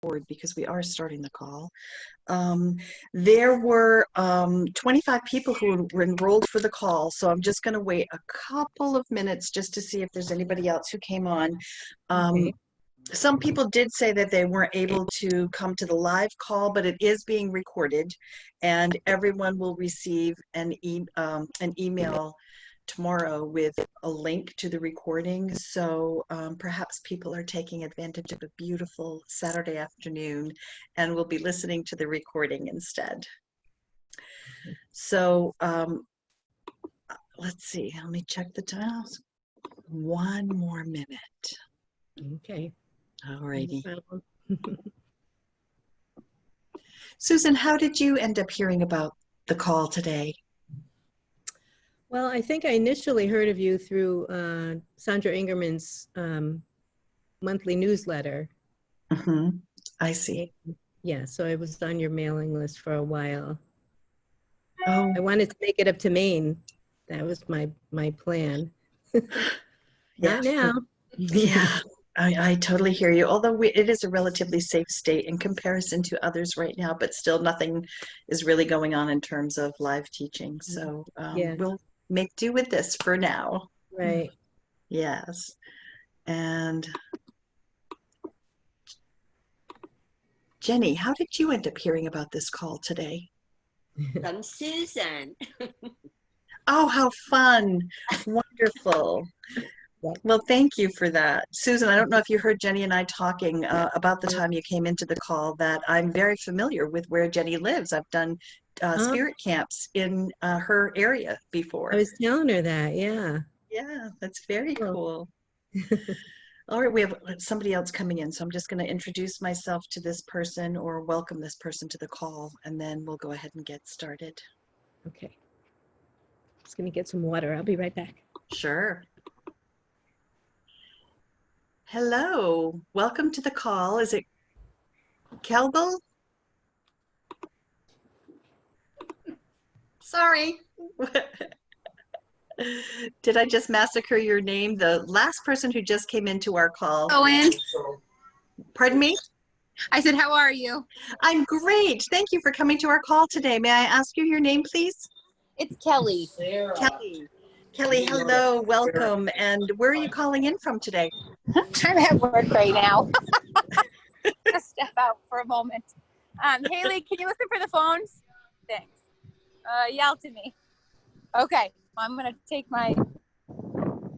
record because we are starting the call. There were 25 people who were enrolled for the call, so I'm just going to wait a couple of minutes just to see if there's anybody else who came on. Okay. Some people did say that they weren't able to come to the live call, but it is being recorded, and everyone will receive an email tomorrow with a link to the recording. So perhaps people are taking advantage of a beautiful Saturday afternoon and will be listening to the recording instead. So let's see, let me check the times. One more minute. Okay. All righty. No problem. Susan, how did you end up hearing about the call today? Well, I think I initially heard of you through Sandra Ingerman's monthly newsletter. I see. Yeah, so I was on your mailing list for a while. Oh, I wanted to make it up to Maine. That was my plan. yeah. Not now. Yeah, I totally hear you. Although it is a relatively safe state in comparison to others right now, but still nothing is really going on in terms of live teaching. So Yeah. we'll make do with this for now. Right. Yes. And Jenny, how did you end up hearing about this call today? From Susan. Oh, how fun. Wonderful. Well, thank you for that. Susan, I don't know if you heard Jenny and I talking about the time you came into the call, that I'm very familiar with where Jenny lives. I've done spirit camps in her area before. I was telling her that, yeah. Yeah, that's very Cool. cool. All right, we have somebody else coming in, so I'm just going to introduce myself to this person or welcome this person to the call, and then we'll go ahead and get started. Okay. Just gonna get some water. I'll be right back. Sure. Hello, welcome to the call. Is it Kelbel? Sorry. Did I just massacre your name? The last person who just came into our call. Owen. Pardon me? I said, how are you? I'm great. Thank you for coming to our call today. May I ask you your name, please? It's Kelly. Kelly. Kelly, hello, welcome. And where are you calling in from today? I'm at work right now. Just step out for a moment. Haley, can you listen for the phones? Thanks. Yell to me. Okay, I'm going to take my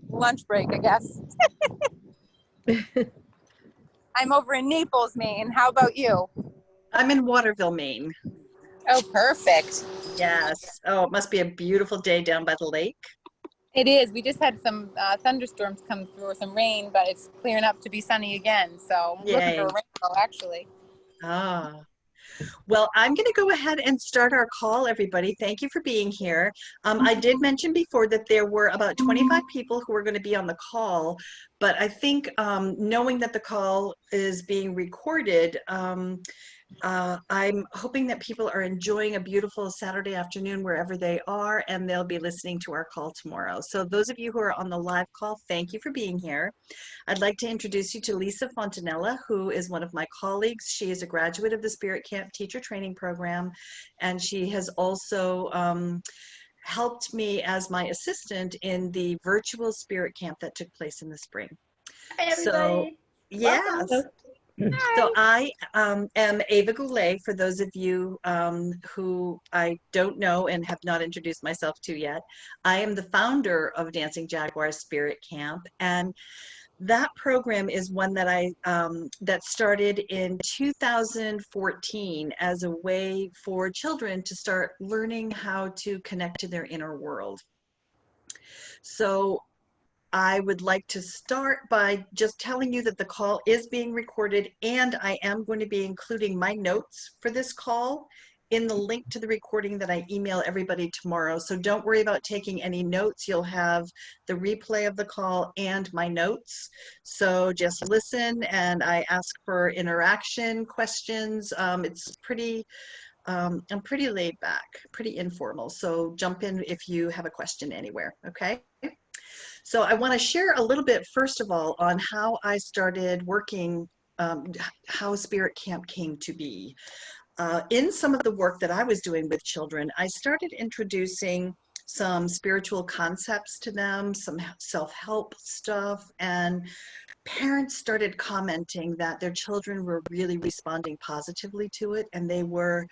lunch break, I guess. I'm over in Naples, Maine. How about you? I'm in Waterville, Maine. Oh, perfect. Yes. Oh, it must be a beautiful day down by the lake. It is. We just had some thunderstorms come through or some rain, but it's clearing up to be sunny again. So I'm looking for a rainbow, actually. Ah. Well, I'm going to go ahead and start our call, everybody. Thank you for being here. I did mention before that there were about 25 people who were going to be on the call, but I think knowing that the call is being recorded, I'm hoping that people are enjoying a beautiful Saturday afternoon wherever they are, and they'll be listening to our call tomorrow. So those of you who are on the live call, thank you for being here. I'd like to introduce you to Lisa Fontanella, who is one of my colleagues. She is a graduate of the Spirit Camp Teacher Training Program, and she has also helped me as my assistant in the virtual Spirit Camp that took place in the spring. Hi, everybody. So, yes. So I am Ava Goulet, for those of you who I don't know and have not introduced myself to yet. I am the founder of Dancing Jaguar Spirit Camp, and that program is one that that started in 2014 as a way for children to start learning how to connect to their inner world. So I would like to start by just telling you that the call is being recorded, and I am going to be including my notes for this call in the link to the recording that I email everybody tomorrow. So don't worry about taking any notes. You'll have the replay of the call and my notes. So just listen, and I ask for interaction, questions. It's pretty, I'm pretty laid back, pretty informal. So jump in if you have a question anywhere, okay? So I want to share a little bit, first of all, on how I started working how Spirit Camp came to be. In some of the work that I was doing with children, I started introducing some spiritual concepts to them, some self-help stuff, and parents started commenting that their children were really responding positively to it, and they were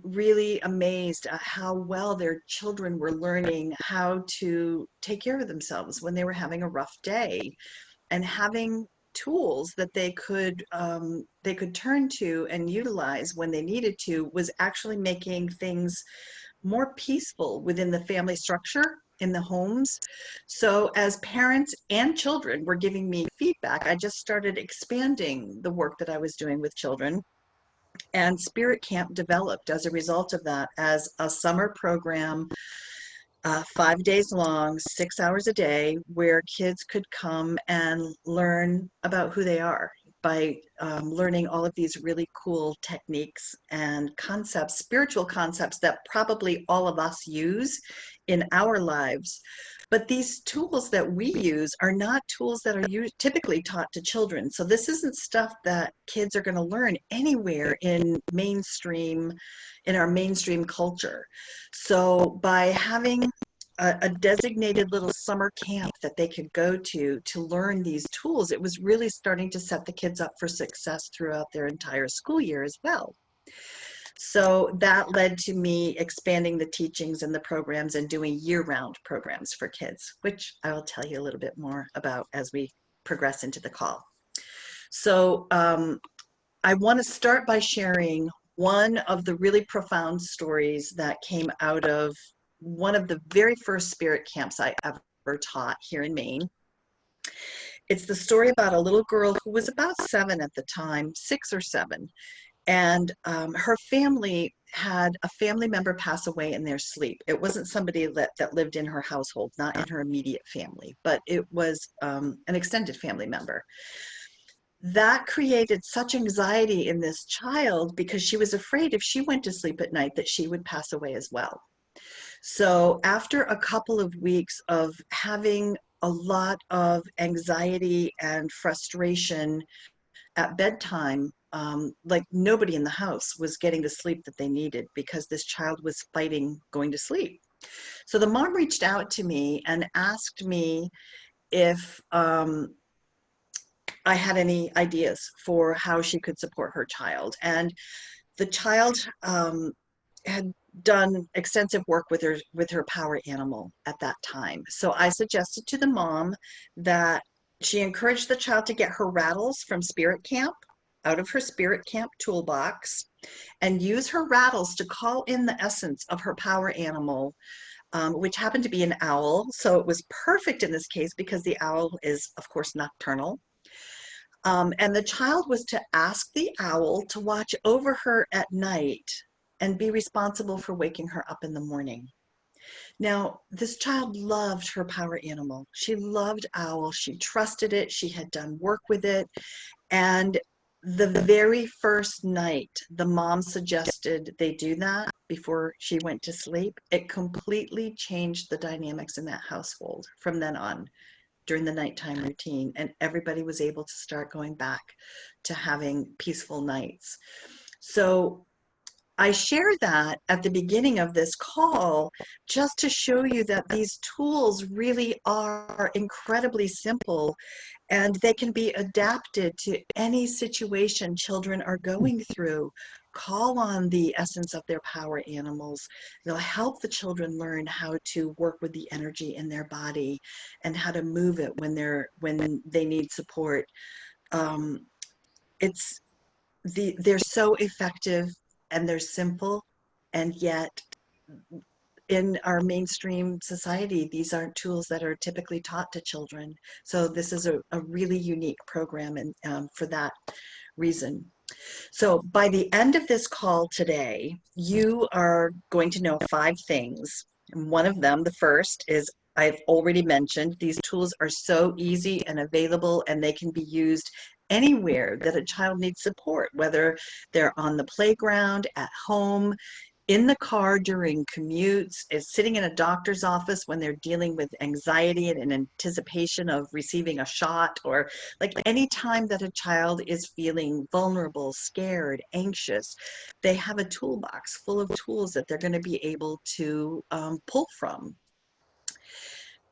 really amazed at how well their children were learning how to take care of themselves when they were having a rough day, and having tools that they could turn to and utilize when they needed to was actually making things more peaceful within the family structure in the homes. So as parents and children were giving me feedback, I just started expanding the work that I was doing with children. And Spirit Camp developed as a result of that as a summer program, 5 days long, 6 hours a day, where kids could come and learn about who they are by learning all of these really cool techniques and concepts, spiritual concepts that probably all of us use in our lives. But these tools that we use are not tools that are typically taught to children. So this isn't stuff that kids are going to learn anywhere in our mainstream culture. So by having a designated little summer camp that they could go to learn these tools, it was really starting to set the kids up for success throughout their entire school year as well. So that led to me expanding the teachings and the programs and doing year-round programs for kids, which I will tell you a little bit more about as we progress into the call. So I want to start by sharing one of the really profound stories that came out of one of the very first spirit camps I ever taught here in Maine. It's the story about a little girl who was about 7 at the time, 6 or 7. And her family had a family member pass away in their sleep. It wasn't somebody that lived in her household, not in her immediate family, but it was an extended family member. That created such anxiety in this child because she was afraid if she went to sleep at night that she would pass away as well. So after a couple of weeks of having a lot of anxiety and frustration at bedtime, like nobody in the house was getting the sleep that they needed because this child was fighting going to sleep. So the mom reached out to me and asked me if I had any ideas for how she could support her child. And the child had done extensive work with her power animal at that time. So I suggested to the mom that she encouraged the child to get her rattles from Spirit Camp out of her Spirit Camp toolbox and use her rattles to call in the essence of her power animal, which happened to be an owl. So it was perfect in this case because the owl is, of course, nocturnal. And the child was to ask the owl to watch over her at night and be responsible for waking her up in the morning. Now, this child loved her power animal. She loved owl. She trusted it. She had done work with it. And the very first night the mom suggested they do that before she went to sleep, it completely changed the dynamics in that household from then on during the nighttime routine. And everybody was able to start going back to having peaceful nights. So I share that at the beginning of this call just to show you that these tools really are incredibly simple and they can be adapted to any situation children are going through. Call on the essence of their power animals. They'll help the children learn how to work with the energy in their body and how to move it when they need support. They're so effective and they're simple, and yet in our mainstream society, these aren't tools that are typically taught to children. So this is a really unique program, and for that reason. So by the end of this call today, you are going to know 5 things. And one of them, the first, is I've already mentioned, these tools are so easy and available, and they can be used anywhere that a child needs support, whether they're on the playground, at home, in the car during commutes, is sitting in a doctor's office when they're dealing with anxiety and in anticipation of receiving a shot, or like any time that a child is feeling vulnerable, scared, anxious, they have a toolbox full of tools that they're going to be able to pull from.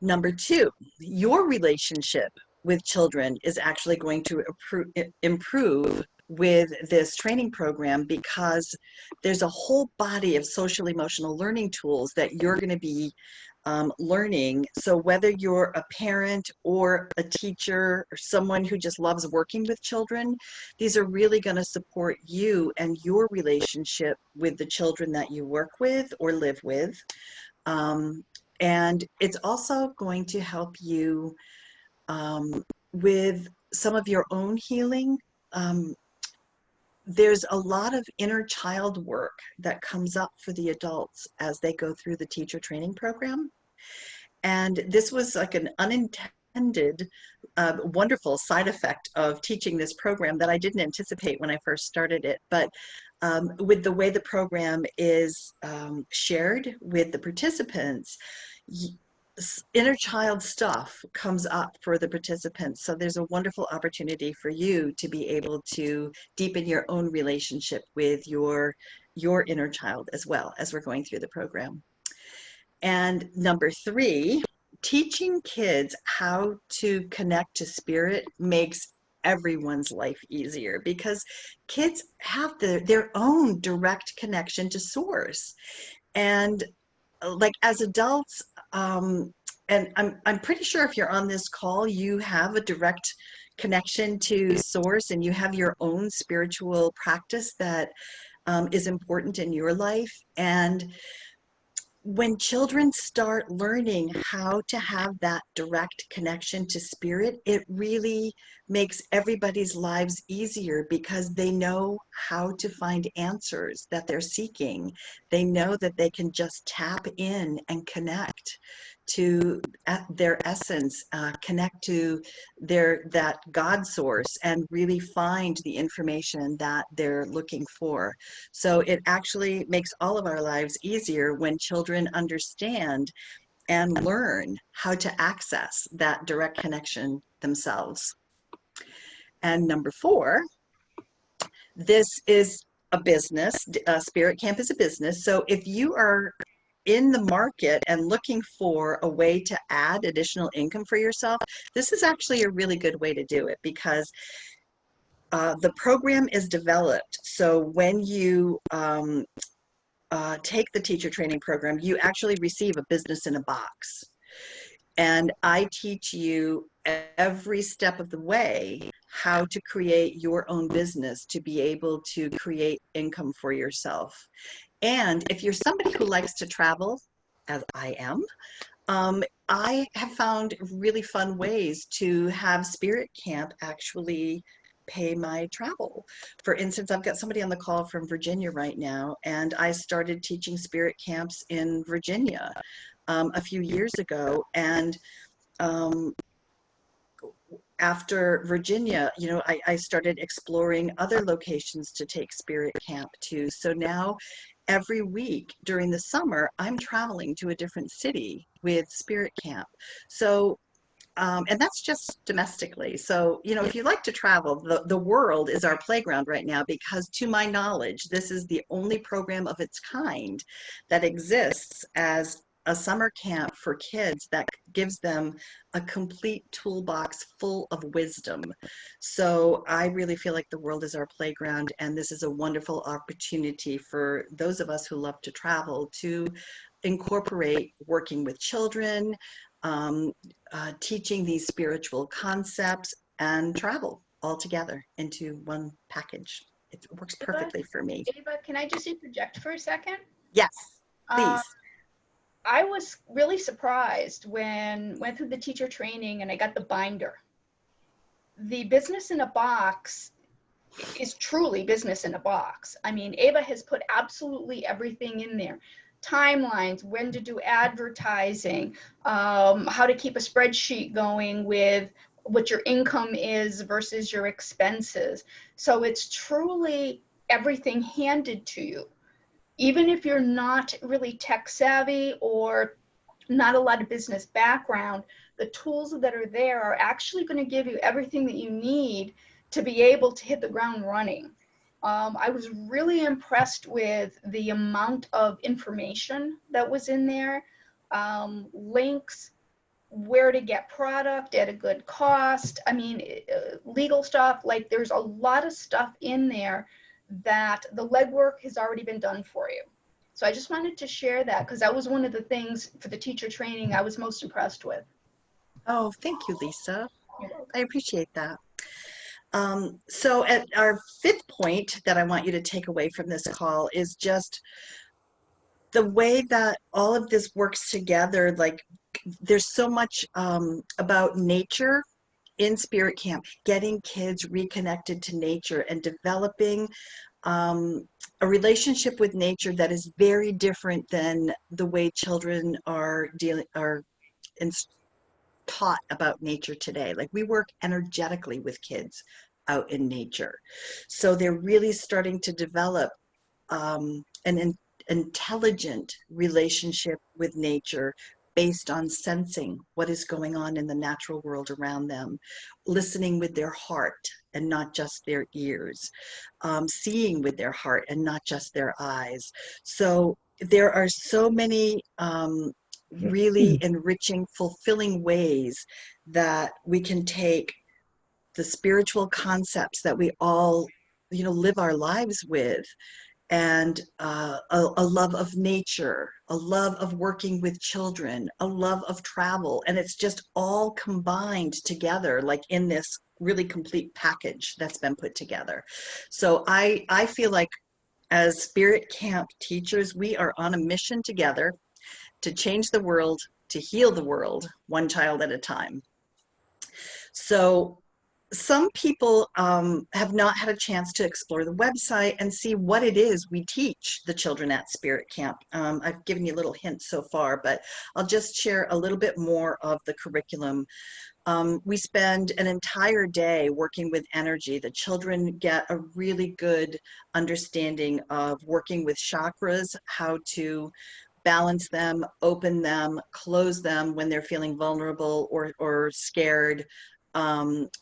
Number two, your relationship with children is actually going to improve with this training program, because there's a whole body of social emotional learning tools that you're going to be learning. So whether you're a parent or a teacher or someone who just loves working with children, these are really going to support you and your relationship with the children that you work with or live with. And it's also going to help you with some of your own healing. There's a lot of inner child work that comes up for the adults as they go through the teacher training program. And this was like an unintended, wonderful side effect of teaching this program that I didn't anticipate when I first started it. But with the way the program is shared with the participants, inner child stuff comes up for the participants. So there's a wonderful opportunity for you to be able to deepen your own relationship with your inner child as well as we're going through the program. And number three, teaching kids how to connect to spirit makes everyone's life easier, because kids have their own direct connection to source. And like as adults, and I'm pretty sure if you're on this call, you have a direct connection to source, and you have your own spiritual practice that is important in your life. And when children start learning how to have that direct connection to spirit, it really makes everybody's lives easier, because they know how to find answers that they're seeking. They know that they can just tap in and connect to their essence, connect to that God source, and really find the information that they're looking for. So it actually makes all of our lives easier when children understand and learn how to access that direct connection themselves. And number four, this is a business. Spirit Camp is a business. So if you are in the market and looking for a way to add additional income for yourself, this is actually a really good way to do it, because the program is developed so when you take the teacher training program, you actually receive a business in a box. And I teach you every step of the way how to create your own business to be able to create income for yourself. And if you're somebody who likes to travel, as I am, I have found really fun ways to have Spirit Camp actually pay my travel. For instance, I've got somebody on the call from Virginia right now, and I started teaching spirit camps in Virginia a few years ago. And after Virginia, you know, I started exploring other locations to take spirit camp to. So now every week during the summer, I'm traveling to a different city with spirit camp. So and that's just domestically. So, you know, if you like to travel, the world is our playground right now, because to my knowledge, this is the only program of its kind that exists as a summer camp for kids that gives them a complete toolbox full of wisdom. So I really feel like the world is our playground, and this is a wonderful opportunity for those of us who love to travel to incorporate working with children, teaching these spiritual concepts, and travel all together into one package. It works perfectly for me. Ava, can I just interject for a second? Yes, please. I was really surprised when went through the teacher training and I got the binder. The business in a box is truly business in a box. I mean, Ava has put absolutely everything in there. Timelines, when to do advertising, how to keep a spreadsheet going with what your income is versus your expenses. So it's truly everything handed to you. even if you're not really tech savvy or not a lot of business background, the tools that are there are actually going to give you everything that you need to be able to hit the ground running. I was really impressed with the amount of information that was in there, links, where to get product at a good cost. I mean, legal stuff, like there's a lot of stuff in there that the legwork has already been done for you. So I just wanted to share that because that was one of the things for the teacher training I was most impressed with. Oh, thank you, Lisa. I appreciate that. So at our fifth point that I want you to take away from this call is just the way that all of this works together. Like there's so much about nature in Spirit Camp, getting kids reconnected to nature and developing a relationship with nature that is very different than the way children are taught about nature today. Like we work energetically with kids out in nature. So they're really starting to develop an intelligent relationship with nature based on sensing what is going on in the natural world around them, listening with their heart and not just their ears, seeing with their heart and not just their eyes. So there are so many really enriching, fulfilling ways that we can take the spiritual concepts that we all, live our lives with, and a love of nature, a love of working with children, a love of travel, and it's just all combined together, like in this really complete package that's been put together. So I feel like as Spirit Camp teachers, we are on a mission together to change the world, to heal the world, one child at a time. So some people have not had a chance to explore the website and see what it is we teach the children at Spirit Camp. I've given you little hints so far, but I'll just share a little bit more of the curriculum. We spend an entire day working with energy. The children get a really good understanding of working with chakras, how to balance them, open them, close them when they're feeling vulnerable or scared,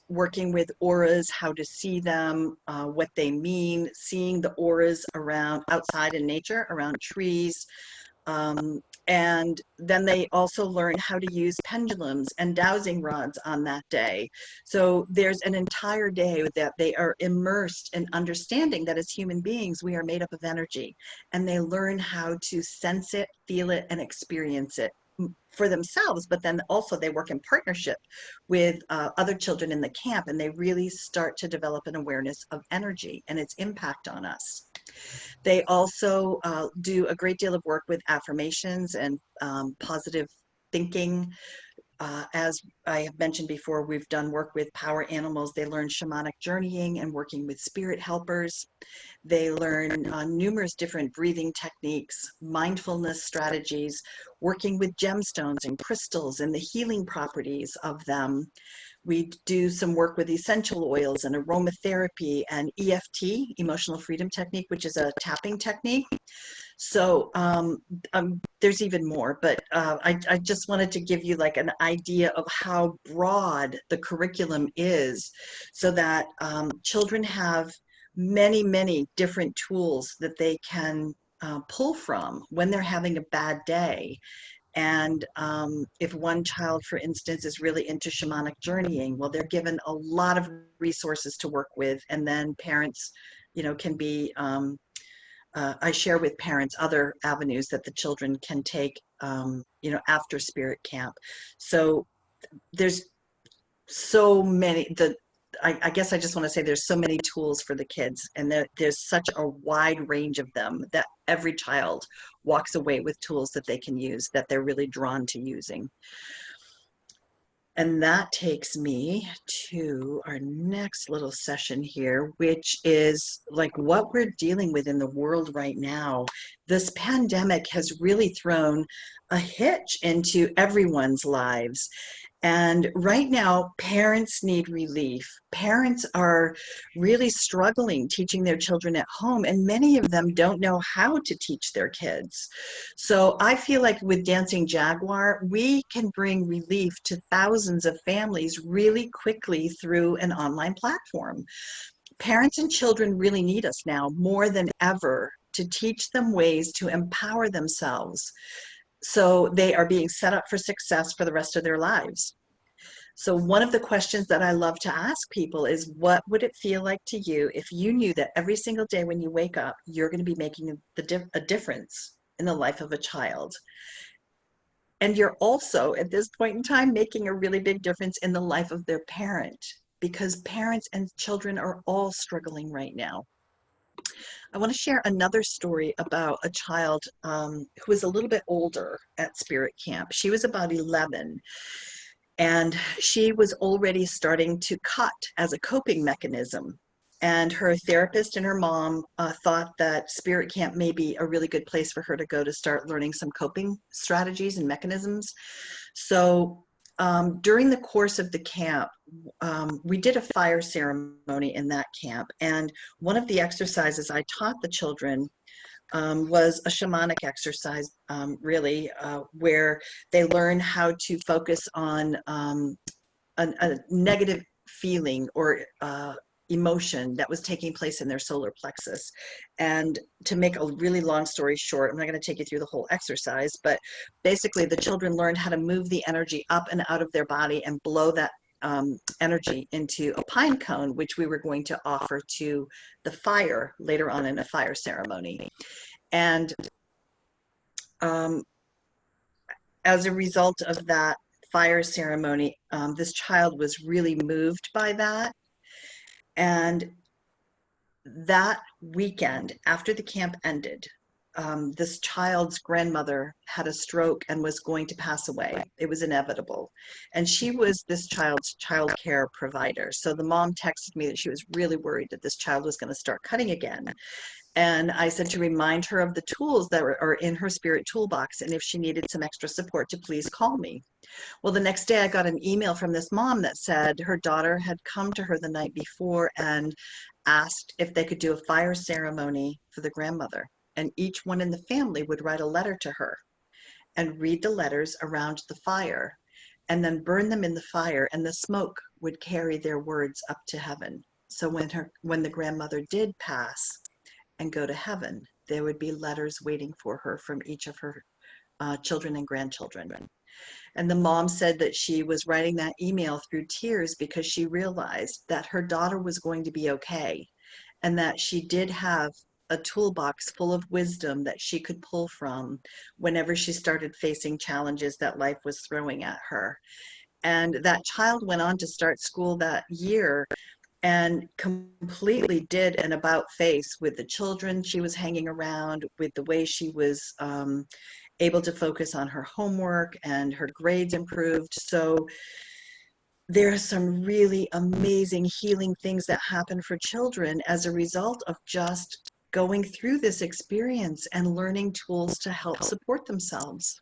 working with auras, how to see them, what they mean, seeing the auras around outside in nature, around trees. And then they also learn how to use pendulums and dowsing rods on that day. So there's an entire day that they are immersed in understanding that as human beings, we are made up of energy, and they learn how to sense it, feel it, and experience it for themselves. But then also they work in partnership with other children in the camp, and they really start to develop an awareness of energy and its impact on us. They also do a great deal of work with affirmations and positive thinking. As I have mentioned before, we've done work with power animals. They learn shamanic journeying and working with spirit helpers. They learn numerous different breathing techniques, mindfulness strategies, working with gemstones and crystals and the healing properties of them. We do some work with essential oils and aromatherapy and EFT, emotional freedom technique, which is a tapping technique. So there's even more, but I just wanted to give you like an idea of how broad the curriculum is, so that children have many, many different tools that they can pull from when they're having a bad day. And if one child, for instance, is really into shamanic journeying, well, they're given a lot of resources to work with, and then parents, can be, I share with parents other avenues that the children can take, after Spirit Camp. So there's so many, I guess I just want to say there's so many tools for the kids, and there's such a wide range of them that every child walks away with tools that they can use, that they're really drawn to using. And that takes me to our next little session here, which is like what we're dealing with in the world right now. This pandemic has really thrown a hitch into everyone's lives. And right now, parents need relief. Parents are really struggling teaching their children at home, and many of them don't know how to teach their kids. So I feel like with Dancing Jaguar, we can bring relief to thousands of families really quickly through an online platform. Parents and children really need us now more than ever to teach them ways to empower themselves so they are being set up for success for the rest of their lives. So one of the questions that I love to ask people is, what would it feel like to you if you knew that every single day when you wake up, you're going to be making a difference in the life of a child? And you're also, at this point in time, making a really big difference in the life of their parent, because parents and children are all struggling right now. I want to share another story about a child who was a little bit older at Spirit Camp. She was about 11, and she was already starting to cut as a coping mechanism. And her therapist and her mom thought that Spirit Camp may be a really good place for her to go to start learning some coping strategies and mechanisms. So during the course of the camp, we did a fire ceremony in that camp. And one of the exercises I taught the children was a shamanic exercise, really, where they learn how to focus on a negative feeling or emotion that was taking place in their solar plexus. And to make a really long story short, I'm not going to take you through the whole exercise, but basically the children learned how to move the energy up and out of their body and blow that energy into a pine cone, which we were going to offer to the fire later on in a fire ceremony. And as a result of that fire ceremony, this child was really moved by that. And that weekend, after the camp ended, this child's grandmother had a stroke and was going to pass away. It was inevitable. And she was this child's child care provider. So the mom texted me that she was really worried that this child was going to start cutting again. And I said to remind her of the tools that are in her spirit toolbox, and if she needed some extra support, to please call me. Well, the next day I got an email from this mom that said her daughter had come to her the night before and asked if they could do a fire ceremony for the grandmother. And each one in the family would write a letter to her and read the letters around the fire and then burn them in the fire, and the smoke would carry their words up to heaven. So when the grandmother did pass and go to heaven, there would be letters waiting for her from each of her children and grandchildren. And the mom said that she was writing that email through tears because she realized that her daughter was going to be okay, and that she did have a toolbox full of wisdom that she could pull from whenever she started facing challenges that life was throwing at her. And that child went on to start school that year and completely did an about face with the children she was hanging around, with the way she was able to focus on her homework, and her grades improved. So there are some really amazing healing things that happen for children as a result of just going through this experience and learning tools to help support themselves.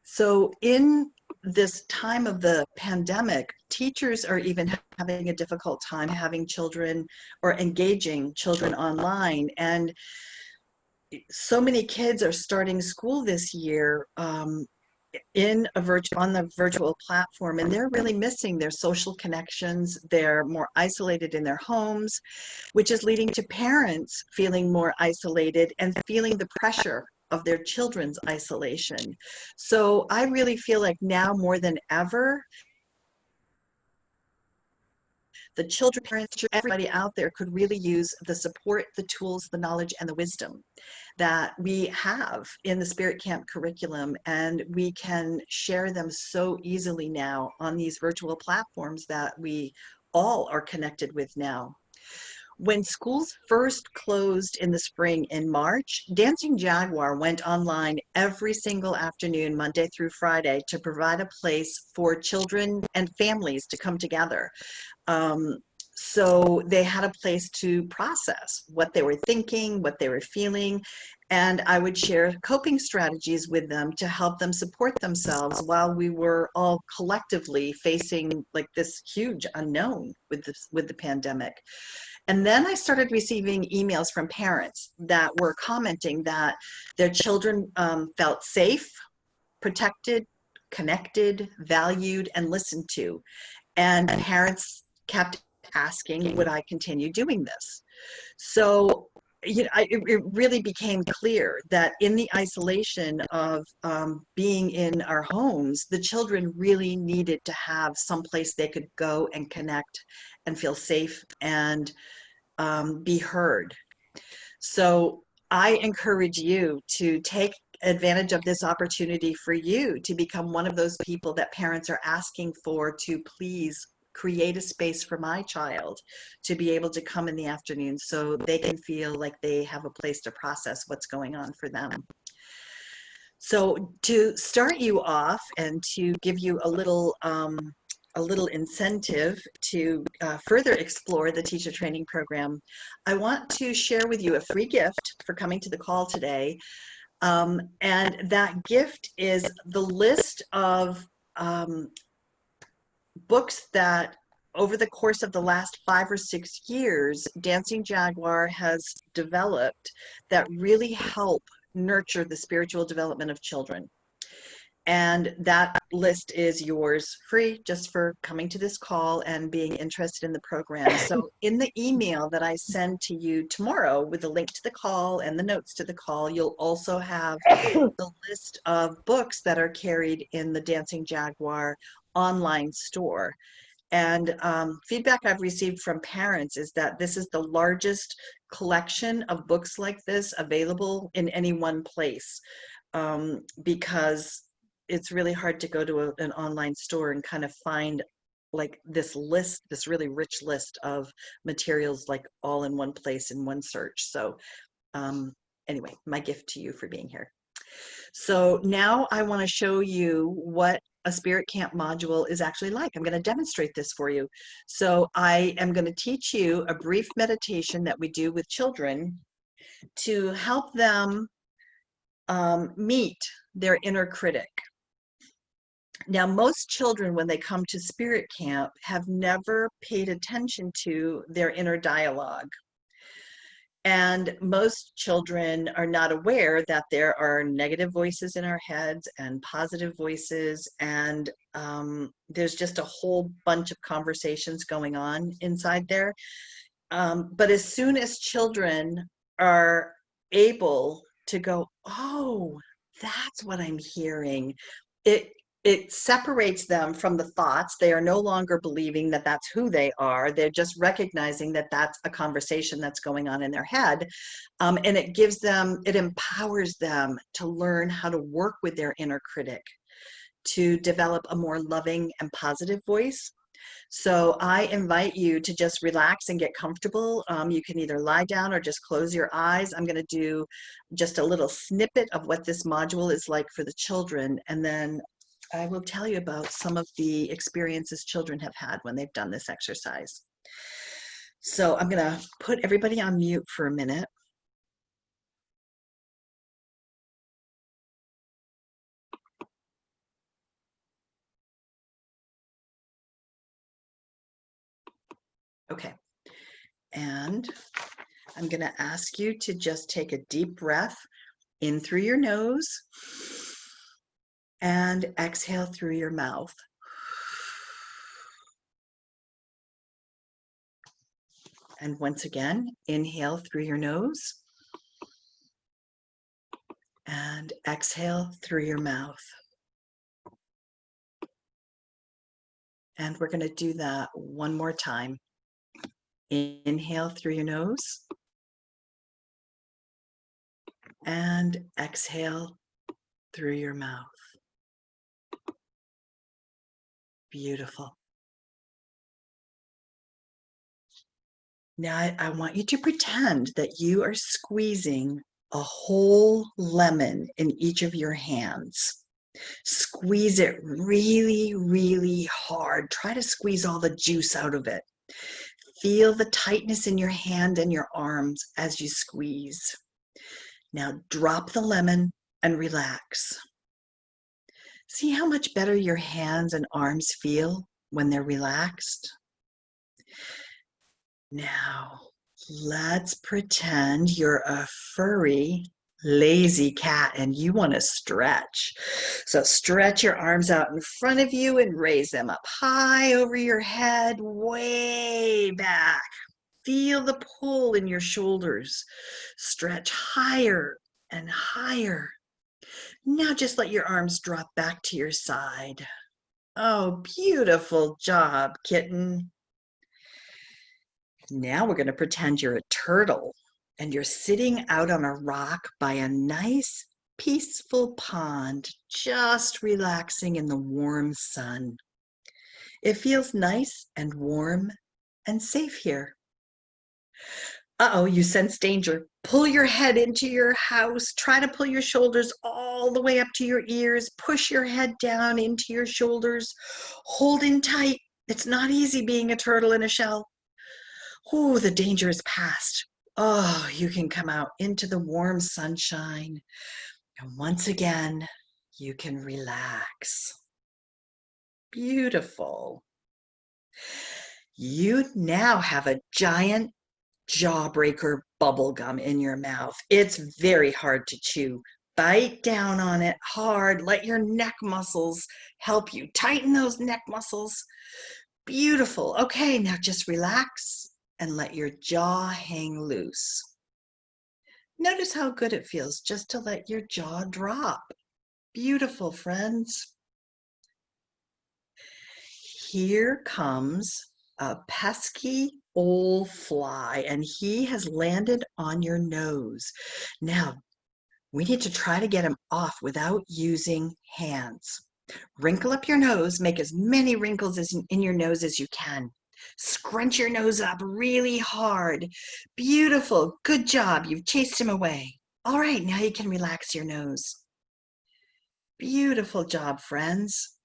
So in this time of the pandemic, teachers are even having a difficult time having children or engaging children online. And so many kids are starting school this year on the virtual platform, and they're really missing their social connections. They're more isolated in their homes, which is leading to parents feeling more isolated and feeling the pressure of their children's isolation. So I really feel like now more than ever, the children, parents, everybody out there could really use the support, the tools, the knowledge, and the wisdom that we have in the Spirit Camp curriculum. And we can share them so easily now on these virtual platforms that we all are connected with now. When schools first closed in the spring in March, Dancing Jaguar went online every single afternoon, Monday through Friday, to provide a place for children and families to come together. so they had a place to process what they were thinking, what they were feeling, and I would share coping strategies with them to help them support themselves while we were all collectively facing like this huge unknown with the pandemic. And then I started receiving emails from parents that were commenting that their children felt safe, protected, connected, valued, and listened to. And parents kept asking, would I continue doing this? So, you know, it really became clear that in the isolation of being in our homes, the children really needed to have some place they could go and connect and feel safe and be heard. So I encourage you to take advantage of this opportunity for you to become one of those people that parents are asking for, to please create a space for my child to be able to come in the afternoon so they can feel like they have a place to process what's going on for them. So to start you off and to give you a little incentive to further explore the teacher training program, I want to share with you a free gift for coming to the call today. And that gift is the list of books that over the course of the last 5 or 6 years, Dancing Jaguar has developed that really help nurture the spiritual development of children. And that list is yours free just for coming to this call and being interested in the program. So in the email that I send to you tomorrow with the link to the call and the notes to the call, you'll also have the list of books that are carried in the Dancing Jaguar online store. And feedback I've received from parents is that this is the largest collection of books like this available in any one place, because it's really hard to go to an online store and kind of find like this list, this really rich list of materials, like all in one place in one search. So anyway, my gift to you for being here. So now I want to show you what a spirit camp module is actually like. I'm going to demonstrate this for you. So I am going to teach you a brief meditation that we do with children to help them meet their inner critic. Now, most children, when they come to spirit camp, have never paid attention to their inner dialogue. And most children are not aware that there are negative voices in our heads and positive voices, and there's just a whole bunch of conversations going on inside there. But as soon as children are able to go, oh, that's what I'm hearing, it separates them from the thoughts. They are no longer believing that that's who they are. They're just recognizing that that's a conversation that's going on in their head. And it gives them, it empowers them to learn how to work with their inner critic, to develop a more loving and positive voice. So I invite you to just relax and get comfortable. You can either lie down or just close your eyes. I'm going to do just a little snippet of what this module is like for the children, and then I will tell you about some of the experiences children have had when they've done this exercise. So I'm going to put everybody on mute for a minute. Okay. And I'm going to ask you to just take a deep breath in through your nose and exhale through your mouth. And once again, inhale through your nose and exhale through your mouth. And we're going to do that one more time. Inhale through your nose and exhale through your mouth. Beautiful. Now I want you to pretend that you are squeezing a whole lemon in each of your hands. Squeeze it really, really hard. Try to squeeze all the juice out of it. feel the tightness in your hand and your arms as you squeeze. Now drop the lemon and relax. See how much better your hands and arms feel when they're relaxed? Now, let's pretend you're a furry, lazy cat and you want to stretch. So stretch your arms out in front of you and raise them up high over your head, way back. Feel the pull in your shoulders. Stretch higher and higher. Now just let your arms drop back to your side. Oh, beautiful job, kitten. Now we're going to pretend you're a turtle and you're sitting out on a rock by a nice, peaceful pond, just relaxing in the warm sun. It feels nice and warm and safe here. Uh-oh, you sense danger. Pull your head into your house. Try to pull your shoulders all the way up to your ears. Push your head down into your shoulders. Hold in tight. It's not easy being a turtle in a shell. Oh, the danger is past. Oh, you can come out into the warm sunshine. And once again, you can relax. Beautiful. You now have a giant jawbreaker bubble gum in your mouth. It's very hard to chew. Bite down on it hard. Let your neck muscles help you. Tighten those neck muscles. Beautiful. Okay, now just relax and let your jaw hang loose. Notice how good it feels just to let your jaw drop. Beautiful, friends. Here comes a pesky old fly, and he has landed on your nose. Now, we need to try to get him off without using hands. Wrinkle up your nose, make as many wrinkles in your nose as you can. Scrunch your nose up really hard. Beautiful, good job, you've chased him away. All right, now you can relax your nose. Beautiful job, friends.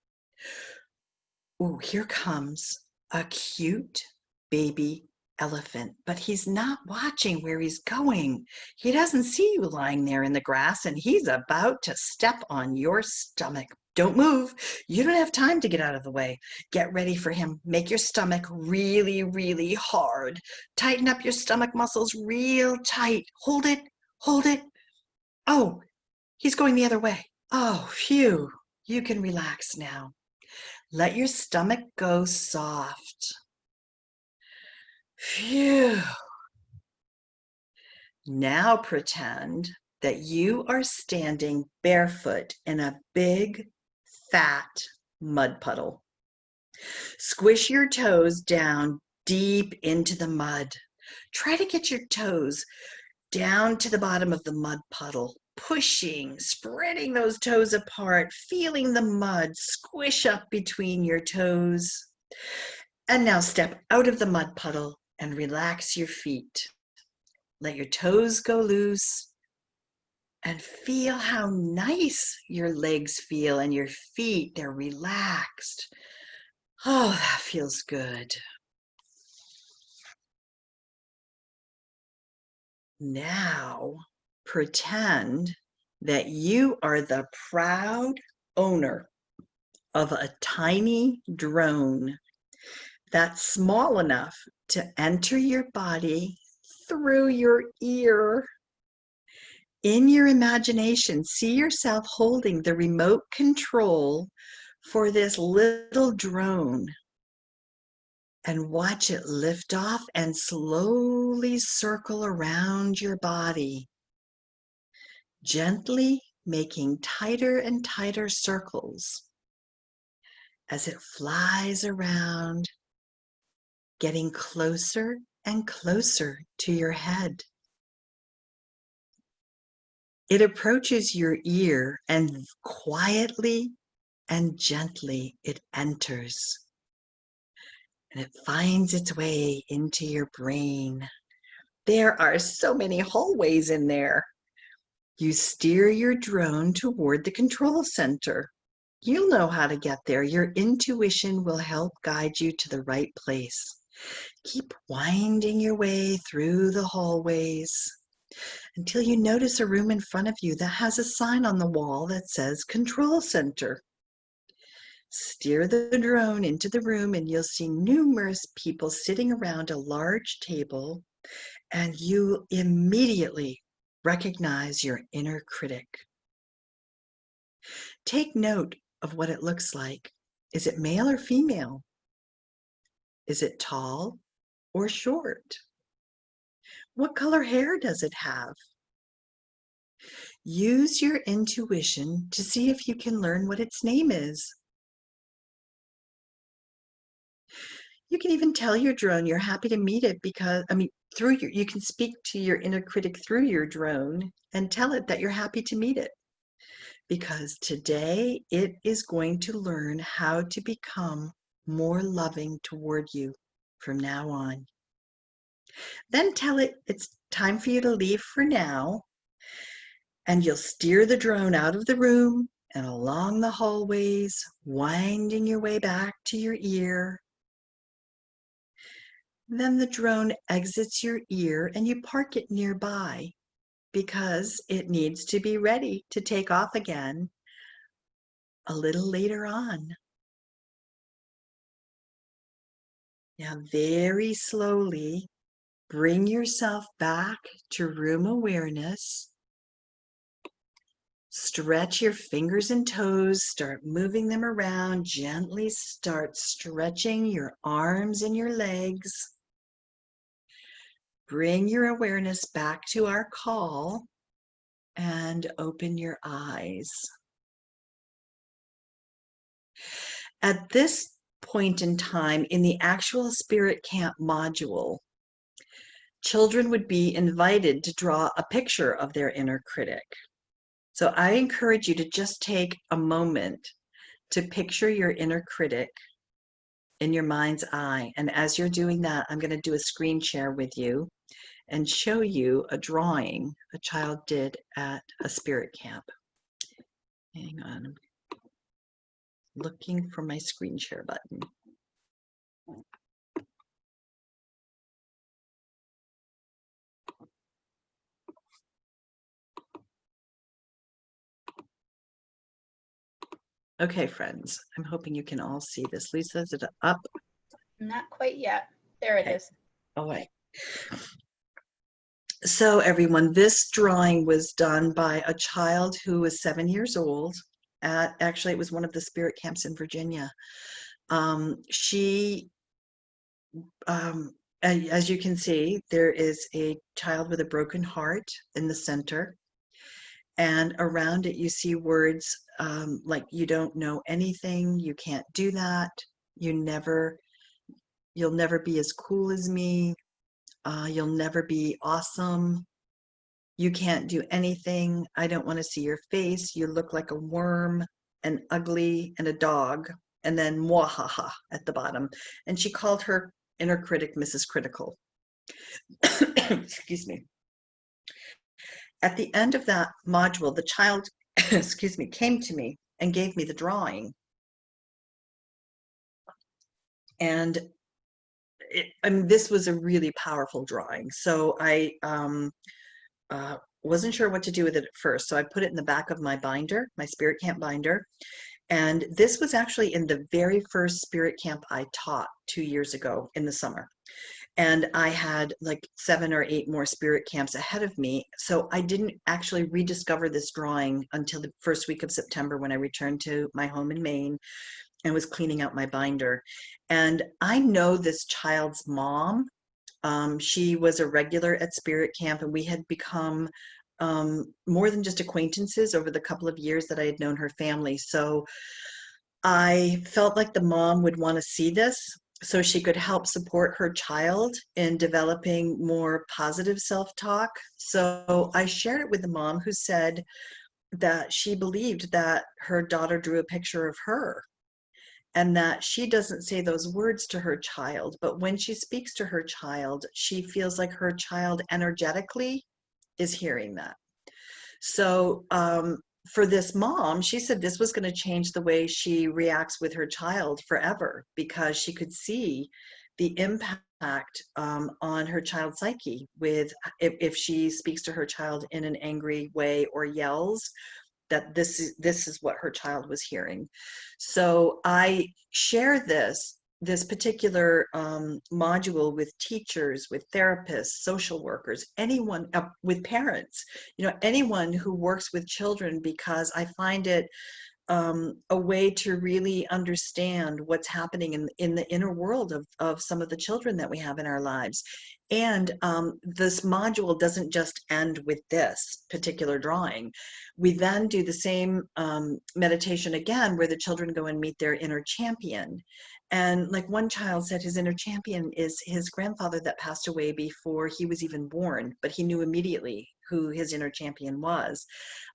Oh, here comes a cute baby elephant, but he's not watching where he's going. He doesn't see you lying there in the grass, and he's about to step on your stomach. Don't move. You don't have time to get out of the way. Get ready for him. Make your stomach really, really hard. Tighten up your stomach muscles real tight. Hold it. Hold it. Oh, he's going the other way. Oh, phew. You can relax now. Let your stomach go soft. Phew. Now pretend that you are standing barefoot in a big, fat mud puddle. Squish your toes down deep into the mud. Try to get your toes down to the bottom of the mud puddle, pushing, spreading those toes apart, feeling the mud squish up between your toes. And now step out of the mud puddle and relax your feet. Let your toes go loose and feel how nice your legs feel and your feet, they're relaxed. Oh, that feels good. Now, pretend that you are the proud owner of a tiny drone that's small enough to enter your body through your ear. In your imagination, see yourself holding the remote control for this little drone and watch it lift off and slowly circle around your body, gently making tighter and tighter circles as it flies around, getting closer and closer to your head. It approaches your ear and quietly and gently it enters. And it finds its way into your brain. There are so many hallways in there. You steer your drone toward the control center. You'll know how to get there. Your intuition will help guide you to the right place. Keep winding your way through the hallways until you notice a room in front of you that has a sign on the wall that says Control Center. Steer the drone into the room and you'll see numerous people sitting around a large table, and you immediately recognize your inner critic. Take note of what it looks like. Is it male or female? Is it tall or short? What color hair does it have? Use your intuition to see if you can learn what its name is. You can even tell your drone you're happy to meet it because, you can speak to your inner critic through your drone and tell it that you're happy to meet it. Because today it is going to learn how to become more loving toward you from now on. Then tell it it's time for you to leave for now, and you'll steer the drone out of the room and along the hallways, winding your way back to your ear. Then the drone exits your ear and you park it nearby because it needs to be ready to take off again a little later on. Now, very slowly, bring yourself back to room awareness. Stretch your fingers and toes, start moving them around. Gently start stretching your arms and your legs. Bring your awareness back to our call and open your eyes. At this point in time in the actual Spirit Camp module, children would be invited to draw a picture of their inner critic. So I encourage you to just take a moment to picture your inner critic in your mind's eye. And as you're doing that, I'm going to do a screen share with you and show you a drawing a child did at a Spirit Camp. Hang on. Looking for my screen share button. Okay, friends, I'm hoping you can all see this. Lisa, is it up? Not quite yet. There it Okay. is. All right. So everyone, this drawing was done by a child who was 7 years old. Actually, it was one of the Spirit Camps in Virginia. As you can see, there is a child with a broken heart in the center. And around it, you see words like, you don't know anything, you can't do that, you'll never be as cool as me, you'll never be awesome, you can't do anything, I don't want to see your face, you look like a worm, and ugly, and a dog, and then mwahaha at the bottom. And she called her inner critic Mrs. Critical. Excuse me. At the end of that module, the child, excuse me, came to me and gave me the drawing. And this was a really powerful drawing. So I wasn't sure what to do with it at first. So I put it in the back of my binder, my Spirit Camp binder. And this was actually in the very first Spirit Camp I taught 2 years ago in the summer. And I had like 7 or 8 more Spirit Camps ahead of me. So I didn't actually rediscover this drawing until the first week of September when I returned to my home in Maine and was cleaning out my binder. And I know this child's mom. She was a regular at Spirit Camp, and we had become more than just acquaintances over the couple of years that I had known her family. So I felt like the mom would want to see this so she could help support her child in developing more positive self-talk. So I shared it with the mom, who said that she believed that her daughter drew a picture of her, and that she doesn't say those words to her child, but when she speaks to her child, she feels like her child energetically is hearing that. So for this mom, she said this was going to change the way she reacts with her child forever, because she could see the impact impact on her child's psyche with if she speaks to her child in an angry way or yells, that this is what her child was hearing. So I share this particular module with teachers, with therapists, social workers, anyone, with parents, anyone who works with children, because I find it a way to really understand what's happening in the inner world of some of the children that we have in our lives. And this module doesn't just end with this particular drawing. We then do the same meditation again, where the children go and meet their inner champion. And like one child said, his inner champion is his grandfather that passed away before he was even born, but he knew immediately who his inner champion was.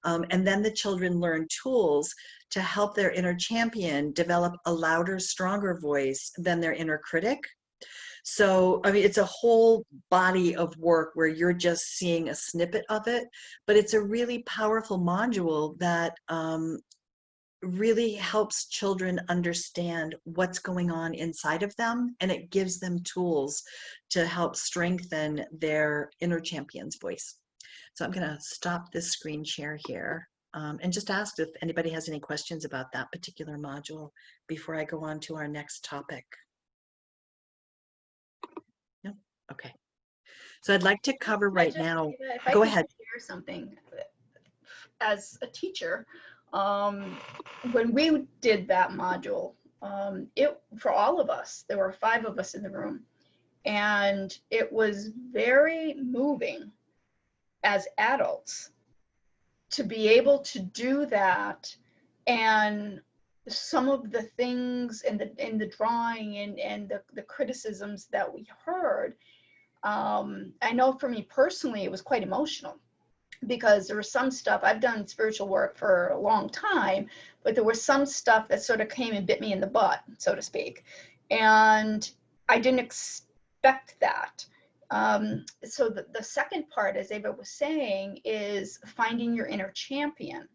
And then the children learn tools to help their inner champion develop a louder, stronger voice than their inner critic. So, I mean, it's a whole body of work where you're just seeing a snippet of it, but it's a really powerful module that really helps children understand what's going on inside of them, and it gives them tools to help strengthen their inner champion's voice. So I'm going to stop this screen share here and just ask if anybody has any questions about that particular module before I go on to our next topic. No? Okay. So I'd like to cover right now. Go ahead. Share something as a teacher. When we did that module, for all of us, there were 5 of us in the room, and it was very moving as adults to be able to do that. And some of the things in the drawing and the criticisms that we heard, I know for me personally, it was quite emotional, because there was some stuff, I've done spiritual work for a long time, but there was some stuff that sort of came and bit me in the butt, so to speak. And I didn't expect that. So the second part, as Ava was saying, is finding your inner champion.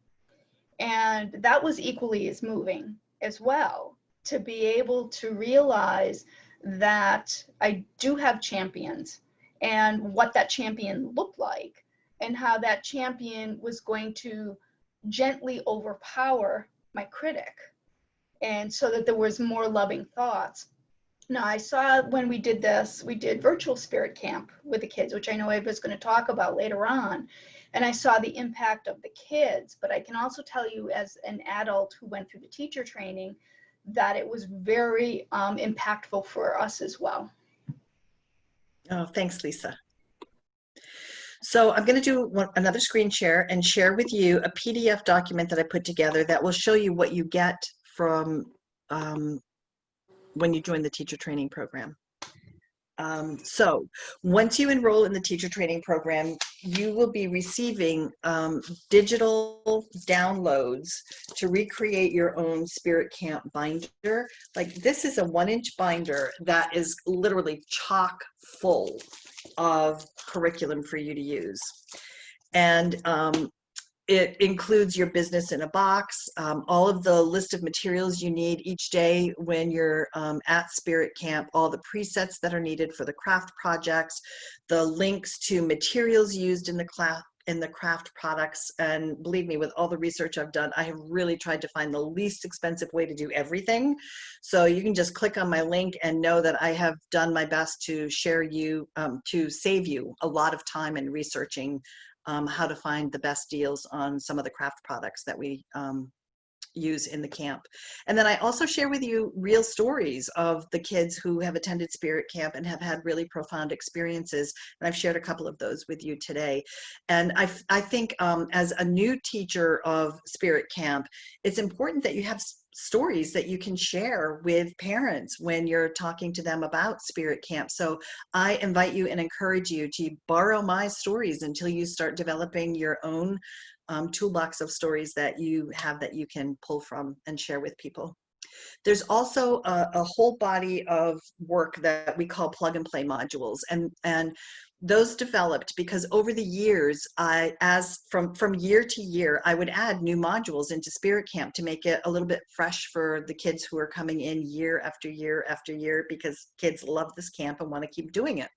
And that was equally as moving as well, to be able to realize that I do have champions, and what that champion looked like, and how that champion was going to gently overpower my critic, and so that there was more loving thoughts. Now, I saw when we did this, we did virtual spirit camp with the kids, which I know Ava's going to talk about later on. And I saw the impact of the kids, but I can also tell you as an adult who went through the teacher training that it was very impactful for us as well. Oh, thanks, Lisa. So I'm going to do another screen share and share with you a PDF document that I put together that will show you what you get from when you join the teacher training program. So once you enroll in the teacher training program, you will be receiving digital downloads to recreate your own spirit camp binder. Like, this is a 1-inch binder that is literally chock full of curriculum for you to use. And it includes your business in a box, all of the list of materials you need each day when you're at Spirit Camp, all the presets that are needed for the craft projects, the links to materials used in the craft products. And believe me, with all the research I've done, I have really tried to find the least expensive way to do everything. So you can just click on my link and know that I have done my best to share you, to save you a lot of time in researching how to find the best deals on some of the craft products that we use in the camp. And then I also share with you real stories of the kids who have attended Spirit Camp and have had really profound experiences. And I've shared a couple of those with you today. And I think as a new teacher of Spirit Camp, it's important that you have stories that you can share with parents when you're talking to them about Spirit Camp. So I invite you and encourage you to borrow my stories until you start developing your own toolbox of stories that you have that you can pull from and share with people. There's also a whole body of work that we call plug and play modules. And those developed because over the years, from year to year, I would add new modules into Spirit Camp to make it a little bit fresh for the kids who are coming in year after year after year, because kids love this camp and want to keep doing it.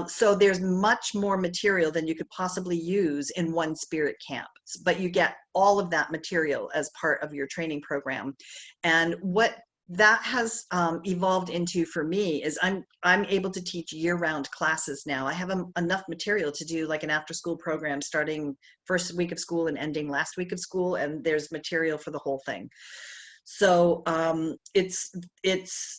So there's much more material than you could possibly use in one Spirit Camp, but you get all of that material as part of your training program. And what that has evolved into for me is I'm able to teach year-round classes now. I have enough material to do like an after-school program starting first week of school and ending last week of school, and there's material for the whole thing. So it's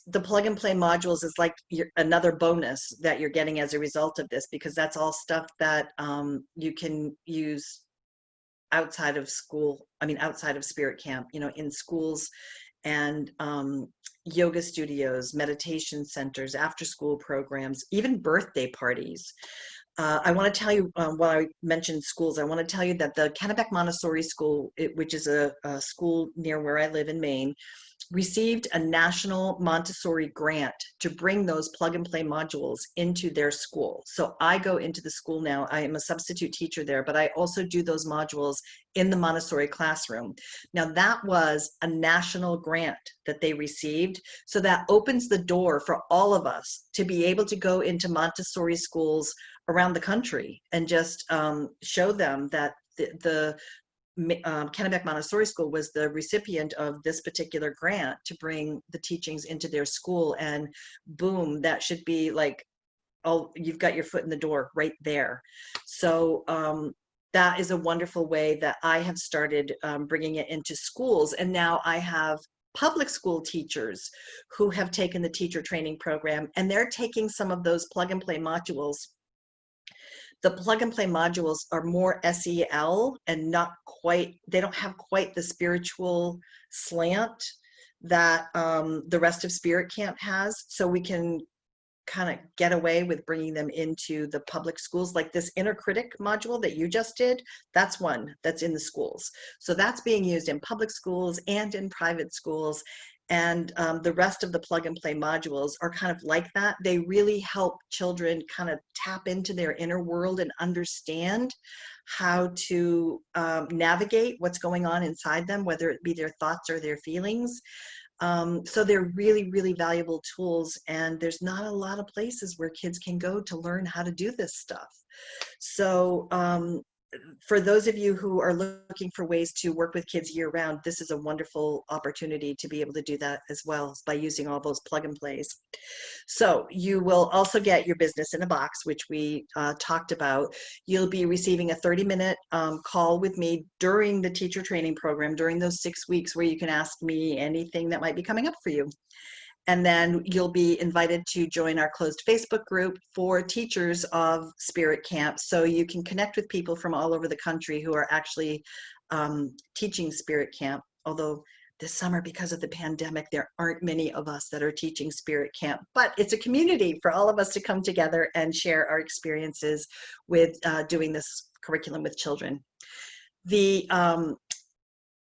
the plug and play modules is like another bonus that you're getting as a result of this, because that's all stuff that you can use outside of school. I mean, outside of Spirit Camp, you know, in schools and yoga studios, meditation centers, after school programs, even birthday parties. I want to tell you, while I mentioned schools, I want to tell you that the Kennebec Montessori School, which is a school near where I live in Maine, received a national Montessori grant to bring those plug and play modules into their school. So I go into the school now. I am a substitute teacher there, but I also do those modules in the Montessori classroom. Now that was a national grant that they received. So that opens the door for all of us to be able to go into Montessori schools around the country and just show them that the Kennebec Montessori School was the recipient of this particular grant to bring the teachings into their school, and boom, that should be like, oh, you've got your foot in the door right there. So that is a wonderful way that I have started bringing it into schools, and now I have public school teachers who have taken the teacher training program, and they're taking some of those plug and play modules. The plug and play modules are more SEL and not quite, they don't have quite the spiritual slant that the rest of Spirit Camp has. So we can kind of get away with bringing them into the public schools. Like this inner critic module that you just did, that's one that's in the schools. So that's being used in public schools and in private schools. And the rest of the plug and play modules are kind of like that. They really help children kind of tap into their inner world and understand how to navigate what's going on inside them, whether it be their thoughts or their feelings. So they're really, really valuable tools, and there's not a lot of places where kids can go to learn how to do this stuff. So for those of you who are looking for ways to work with kids year round, this is a wonderful opportunity to be able to do that as well by using all those plug and plays. So you will also get your business in a box, which we talked about. You'll be receiving a 30-minute call with me during the teacher training program, during those 6 weeks, where you can ask me anything that might be coming up for you. And then you'll be invited to join our closed Facebook group for teachers of Spirit Camp. So you can connect with people from all over the country who are actually teaching Spirit Camp. Although this summer, because of the pandemic, there aren't many of us that are teaching Spirit Camp, but it's a community for all of us to come together and share our experiences with doing this curriculum with children. The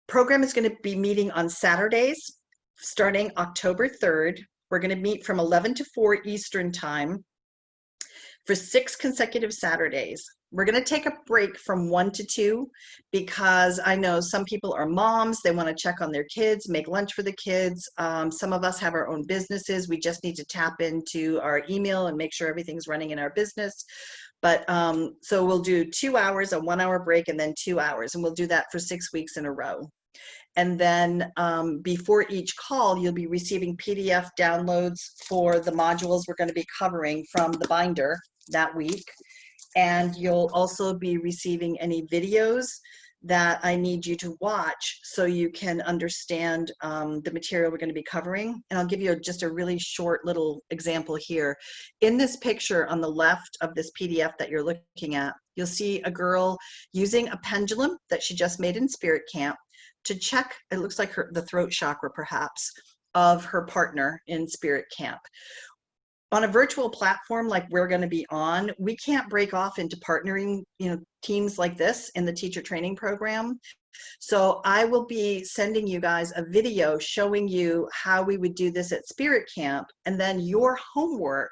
program is going to be meeting on Saturdays, starting October 3rd. We're going to meet from 11 to 4 Eastern time for 6 consecutive Saturdays. We're going to take a break from 1 to 2 because I know some people are moms. They want to check on their kids, make lunch for the kids. Some of us have our own businesses. We just need to tap into our email and make sure everything's running in our business. But so we'll do 2 hours, a 1 hour break, and then 2 hours. And we'll do that for 6 weeks in a row. And then before each call, you'll be receiving PDF downloads for the modules we're going to be covering from the binder that week. And you'll also be receiving any videos that I need you to watch so you can understand the material we're going to be covering. And I'll give you just a really short little example here. In this picture on the left of this PDF that you're looking at, you'll see a girl using a pendulum that she just made in Spirit Camp to check, it looks like the throat chakra perhaps, of her partner in Spirit Camp. On a virtual platform like we're going to be on, we can't break off into partnering, teams like this in the teacher training program. So I will be sending you guys a video showing you how we would do this at Spirit Camp, and then your homework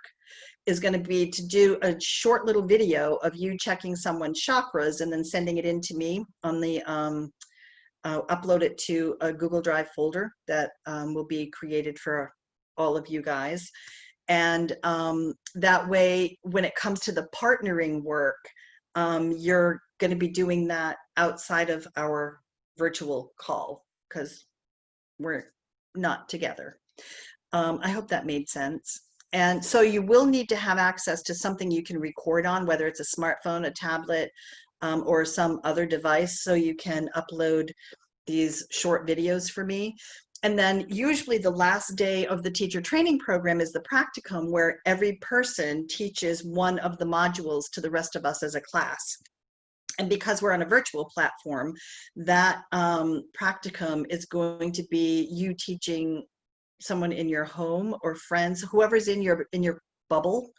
is going to be to do a short little video of you checking someone's chakras and then sending it in to me on the, upload it to a Google Drive folder that will be created for all of you guys. And that way, when it comes to the partnering work, you're going to be doing that outside of our virtual call because we're not together. I hope that made sense. And so you will need to have access to something you can record on, whether it's a smartphone, a tablet, or some other device, so you can upload these short videos for me. And then usually the last day of the teacher training program is the practicum, where every person teaches one of the modules to the rest of us as a class. And because we're on a virtual platform, that practicum is going to be you teaching someone in your home or friends, whoever's in your bubble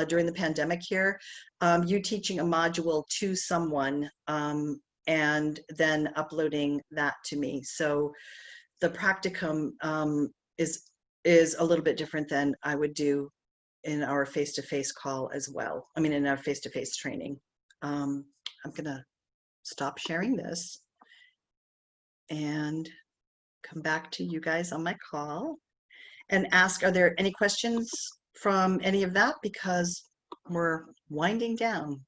during the pandemic here, you teaching a module to someone and then uploading that to me. So the practicum is a little bit different than I would do in our face-to-face call as well. I mean, in our face-to-face training. I'm gonna stop sharing this and come back to you guys on my call and ask, are there any questions from any of that? Because we're winding down.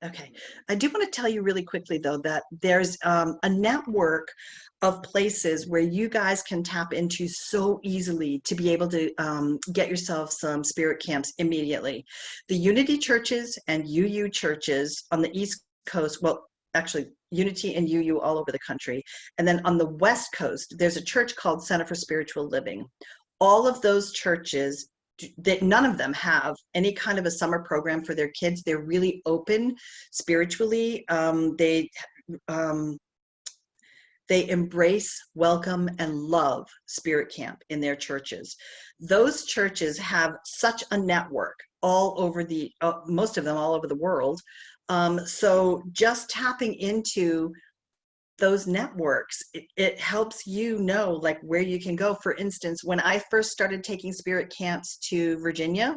Okay, I do want to tell you really quickly though that there's a network of places where you guys can tap into so easily to be able to get yourself some spirit camps immediately. The Unity churches and UU churches on the East Coast, well, actually Unity and UU all over the country. And then on the West Coast, there's a church called Center for Spiritual Living. All of those churches, none of them have any kind of a summer program for their kids. They're really open spiritually. They embrace, welcome, and love spirit camp in their churches. Those churches have such a network all over the, most of them all over the world. So just tapping into those networks, it helps you know like where you can go. For instance, when I first started taking spirit camps to Virginia,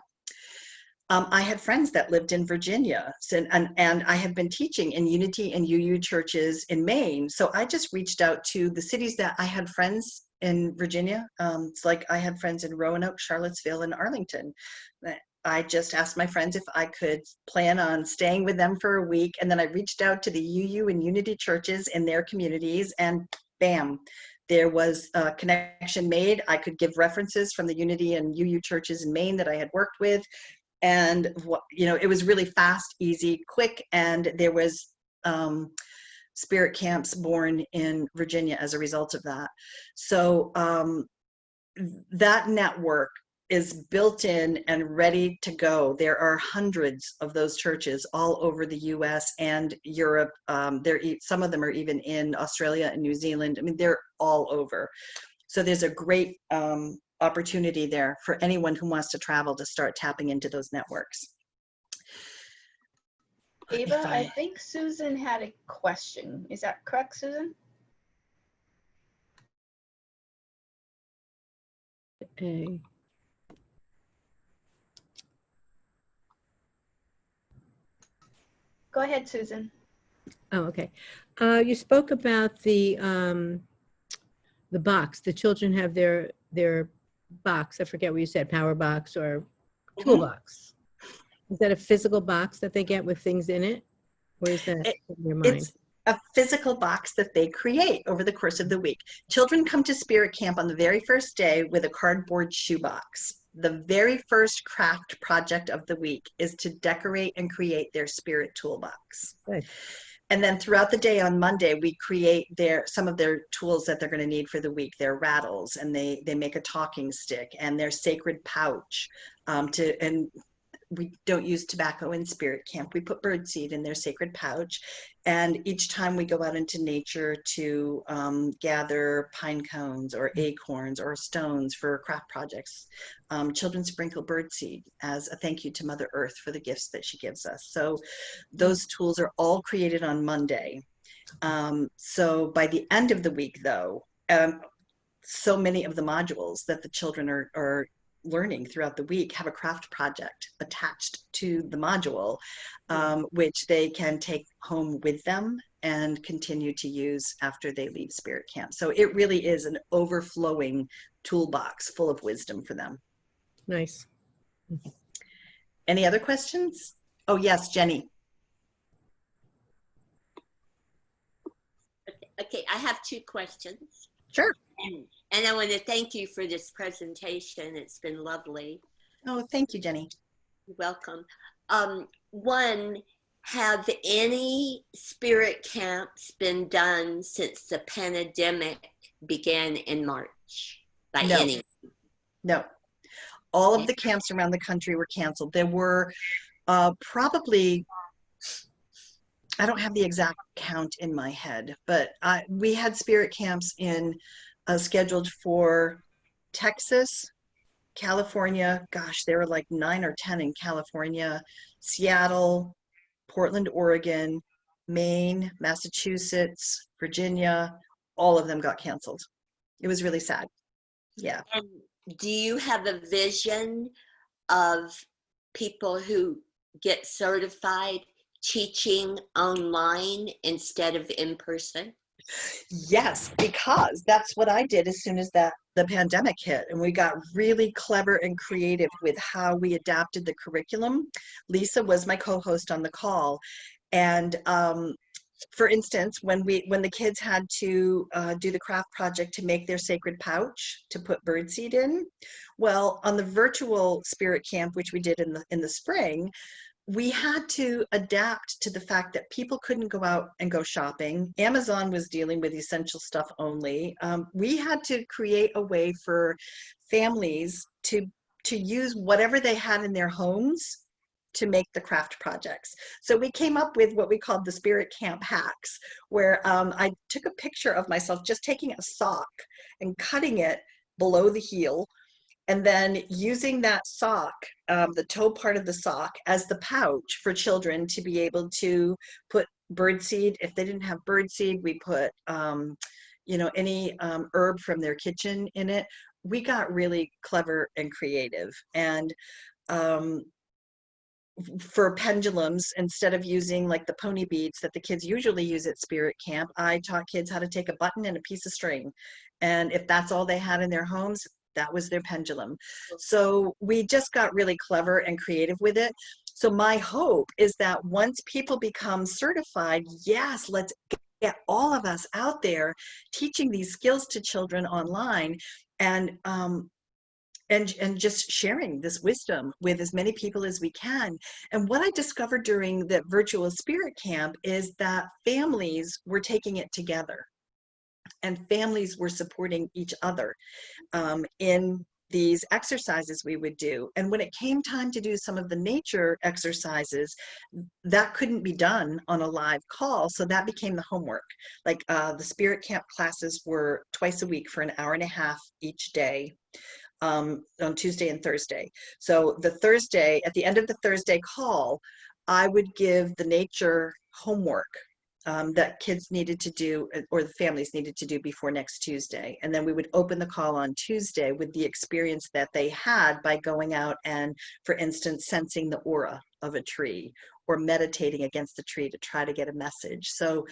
I had friends that lived in Virginia, and I had been teaching in Unity and UU churches in Maine. So I just reached out to the cities that I had friends in Virginia. It's like I had friends in Roanoke, Charlottesville, and Arlington. I just asked my friends if I could plan on staying with them for a week. And then I reached out to the UU and Unity churches in their communities, and bam, there was a connection made. I could give references from the Unity and UU churches in Maine that I had worked with. And, you know, it was really fast, easy, quick. And there was spirit camps born in Virginia as a result of that. So that network is built in and ready to go. There are hundreds of those churches all over the US and Europe. Some of them are even in Australia and New Zealand. I mean, they're all over. So there's a great opportunity there for anyone who wants to travel to start tapping into those networks. Ava, I think Susan had a question. Is that correct, Susan? Okay. Go ahead, Susan. Oh, okay. You spoke about the box. The children have their box. I forget what you said, power box or toolbox. Is that a physical box that they get with things in it? Or is that in your mind? It's a physical box that they create over the course of the week. Children come to spirit camp on the very first day with a cardboard shoebox. The very first craft project of the week is to decorate and create their spirit toolbox. Good. And then throughout the day on Monday, we create some of their tools that they're going to need for the week. Their rattles, and they make a talking stick, and their sacred pouch. And we don't use tobacco in spirit camp. We put birdseed in their sacred pouch. And each time we go out into nature to gather pine cones or acorns or stones for craft projects, children sprinkle birdseed as a thank you to Mother Earth for the gifts that she gives us. So those tools are all created on Monday. So by the end of the week, though, so many of the modules that the children are learning throughout the week have a craft project attached to the module, which they can take home with them and continue to use after they leave spirit camp. So it really is an overflowing toolbox full of wisdom for them. Nice. Any other questions? Oh, yes, Jenny. Okay, I have two questions. Sure. And I want to thank you for this presentation. It's been lovely. Oh, thank you, Jenny. You're welcome. One, have any spirit camps been done since the pandemic began in March by No. any? No. All of the camps around the country were canceled. There were probably, I don't have the exact count in my head, but we had spirit camps scheduled for Texas, California. Gosh, there were like 9 or 10 in California, Seattle, Portland, Oregon, Maine, Massachusetts, Virginia. All of them got canceled. It was really sad. Yeah. And do you have a vision of people who get certified teaching online instead of in person? Yes, because that's what I did as soon as the pandemic hit, and we got really clever and creative with how we adapted the curriculum. Lisa was my co-host on the call, and for instance, when the kids had to do the craft project to make their sacred pouch to put birdseed in, well, on the virtual spirit camp, which we did in the spring, we had to adapt to the fact that people couldn't go out and go shopping. Amazon was dealing with essential stuff only. We had to create a way for families to use whatever they had in their homes to make the craft projects. So we came up with what we called the spirit camp hacks, where I took a picture of myself just taking a sock and cutting it below the heel, and then using that sock, the toe part of the sock, as the pouch for children to be able to put birdseed. If they didn't have birdseed, we put, any herb from their kitchen in it. We got really clever and creative. And for pendulums, instead of using like the pony beads that the kids usually use at spirit camp, I taught kids how to take a button and a piece of string. And if that's all they had in their homes, that was their pendulum. So we just got really clever and creative with it. So my hope is that once people become certified, yes, let's get all of us out there teaching these skills to children online, and just sharing this wisdom with as many people as we can. And what I discovered during the virtual spirit camp is that families were taking it together, and families were supporting each other in these exercises we would do. And when it came time to do some of the nature exercises, that couldn't be done on a live call. So that became the homework. Like the spirit camp classes were twice a week for an hour and a half each day, on Tuesday and Thursday. So the Thursday, at the end of the Thursday call, I would give the nature homework that kids needed to do, or the families needed to do, before next Tuesday. And then we would open the call on Tuesday with the experience that they had by going out and, for instance, sensing the aura of a tree or meditating against the tree to try to get a message. So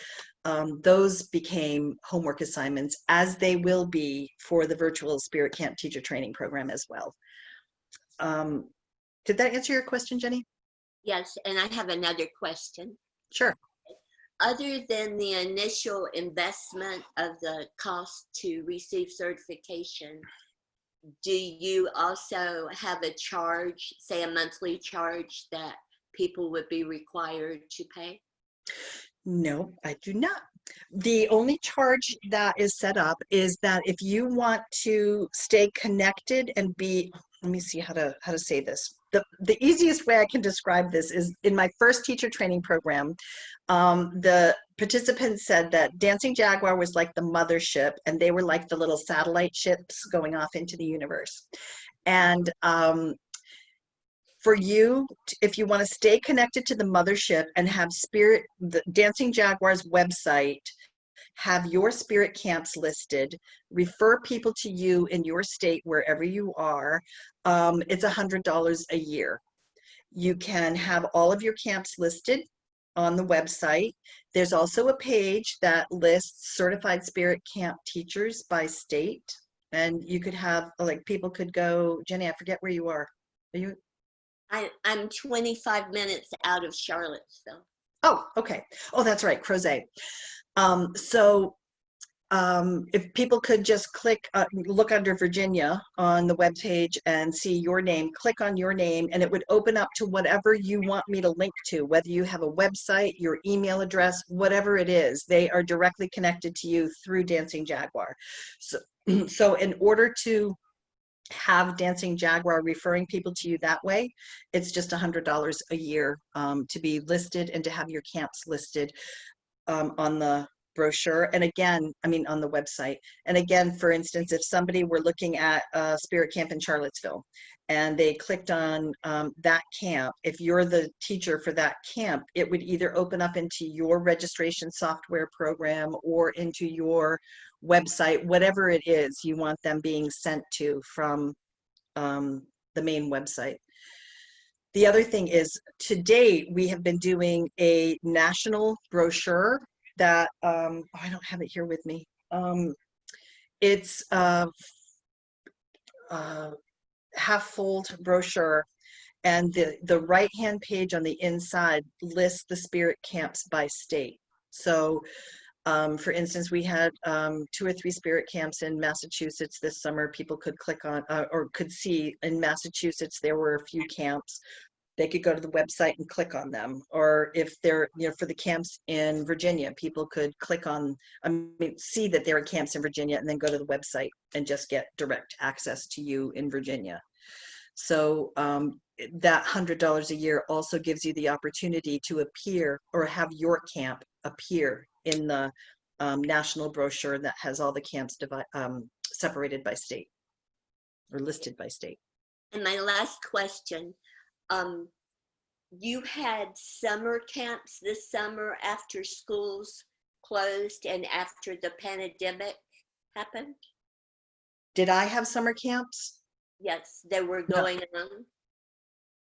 those became homework assignments, as they will be for the virtual Spirit Camp teacher training program as well. Did that answer your question, Jenny? Yes, and I have another question. Sure. Other than the initial investment of the cost to receive certification, do you also have a charge, say a monthly charge, that people would be required to pay? No, I do not. The only charge that is set up is that if you want to stay connected and be, let me see how to say this. The easiest way I can describe this is, in my first teacher training program, the participants said that Dancing Jaguar was like the mothership, and they were like the little satellite ships going off into the universe. And for you, if you want to stay connected to the mothership and have spirit, the Dancing Jaguar's website have your spirit camps listed, refer people to you in your state, wherever you are. It's $100 a year. You can have all of your camps listed on the website. There's also a page that lists certified spirit camp teachers by state. And you could have, like, people could go, Jenny, I forget where you are. Are you? I'm 25 minutes out of Charlottesville. Oh, okay. Oh, that's right, Crozet. If people could just click, look under Virginia on the webpage and see your name, click on your name, and it would open up to whatever you want me to link to, whether you have a website, your email address, whatever it is, they are directly connected to you through Dancing Jaguar. So in order to have Dancing Jaguar referring people to you that way, it's just $100 a year to be listed and to have your camps listed on the brochure. And again, I mean, on the website. And again, for instance, if somebody were looking at a spirit camp in Charlottesville and they clicked on that camp, if you're the teacher for that camp, it would either open up into your registration software program or into your website, whatever it is you want them being sent to from the main website. The other thing is, to date, we have been doing a national brochure that, I don't have it here with me. It's a half-fold brochure, and the right-hand page on the inside lists the spirit camps by state. So, for instance, we had 2 or 3 spirit camps in Massachusetts this summer. People could click on, or could see in Massachusetts, there were a few camps. They could go to the website and click on them. Or if they're, for the camps in Virginia, people could click on, see that there are camps in Virginia and then go to the website and just get direct access to you in Virginia. So that $100 a year also gives you the opportunity to appear or have your camp appear in the national brochure that has all the camps separated by state or listed by state. And my last question, you had summer camps this summer after schools closed and after the pandemic happened? Did I have summer camps? Yes, they were going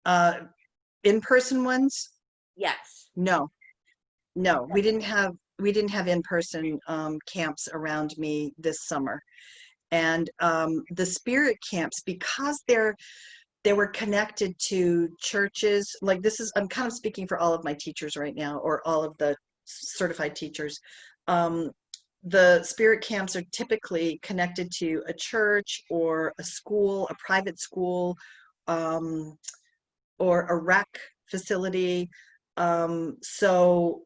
on. In-person ones? Yes. No, we didn't have in-person camps around me this summer. And the spirit camps, because they were connected to churches, like I'm kind of speaking for all of my teachers right now, or all of the certified teachers. The spirit camps are typically connected to a church or a school, a private school, or a rec facility. So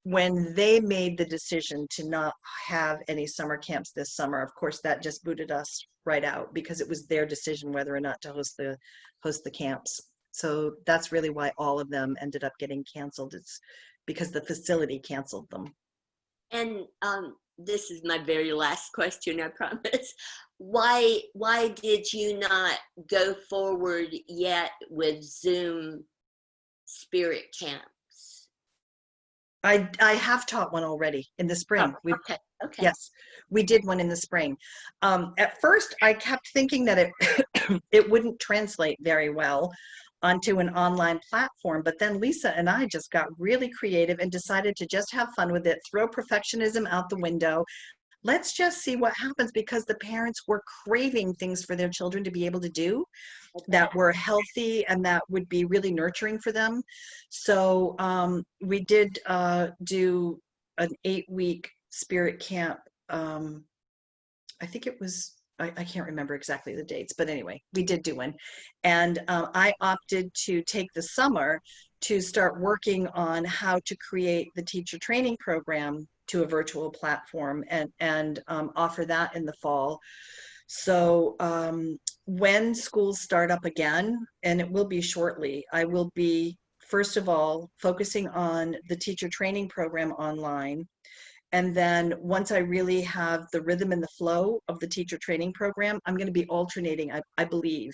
when they made the decision to not have any summer camps this summer, of course, that just booted us right out, because it was their decision whether or not to host the camps. So that's really why all of them ended up getting canceled. It's because the facility canceled them. And this is my very last question, I promise. Why did you not go forward yet with Zoom spirit camps? I have taught one already in the spring. Oh, okay. Yes, we did one in the spring. At first, I kept thinking that it wouldn't translate very well onto an online platform, but then Lisa and I just got really creative and decided to just have fun with it, throw perfectionism out the window. Let's just see what happens, because the parents were craving things for their children to be able to do that were healthy and that would be really nurturing for them. So we did do an 8-week spirit camp. I think it was, I can't remember exactly the dates, but anyway, we did do one. And I opted to take the summer to start working on how to create the teacher training program to a virtual platform and offer that in the fall. So when schools start up again, and it will be shortly, I will be, first of all, focusing on the teacher training program online. And then once I really have the rhythm and the flow of the teacher training program, I'm going to be alternating, I believe,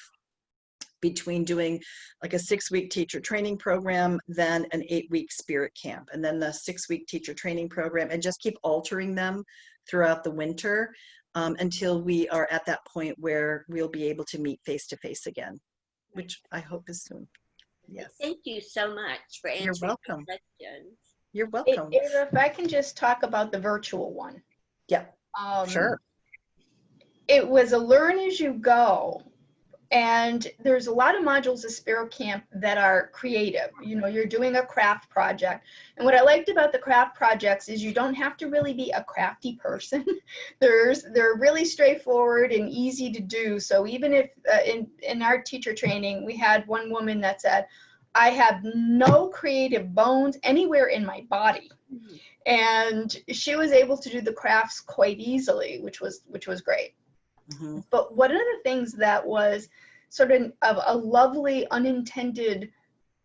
between doing like a 6-week teacher training program, then an 8-week spirit camp, and then the 6-week teacher training program, and just keep altering them throughout the winter until we are at that point where we'll be able to meet face to face again, which I hope is soon. Yes. Thank you so much for answering You're welcome. the questions. You're welcome. Ava, if I can just talk about the virtual one. Yeah, sure. It was a learn as you go. And there's a lot of modules of Spirit Camp that are creative. You know, you're doing a craft project. And what I liked about the craft projects is you don't have to really be a crafty person. They're really straightforward and easy to do. So even if in our teacher training, we had one woman that said, I have no creative bones anywhere in my body. And she was able to do the crafts quite easily, which was great. Mm-hmm. But one of the things that was sort of a lovely unintended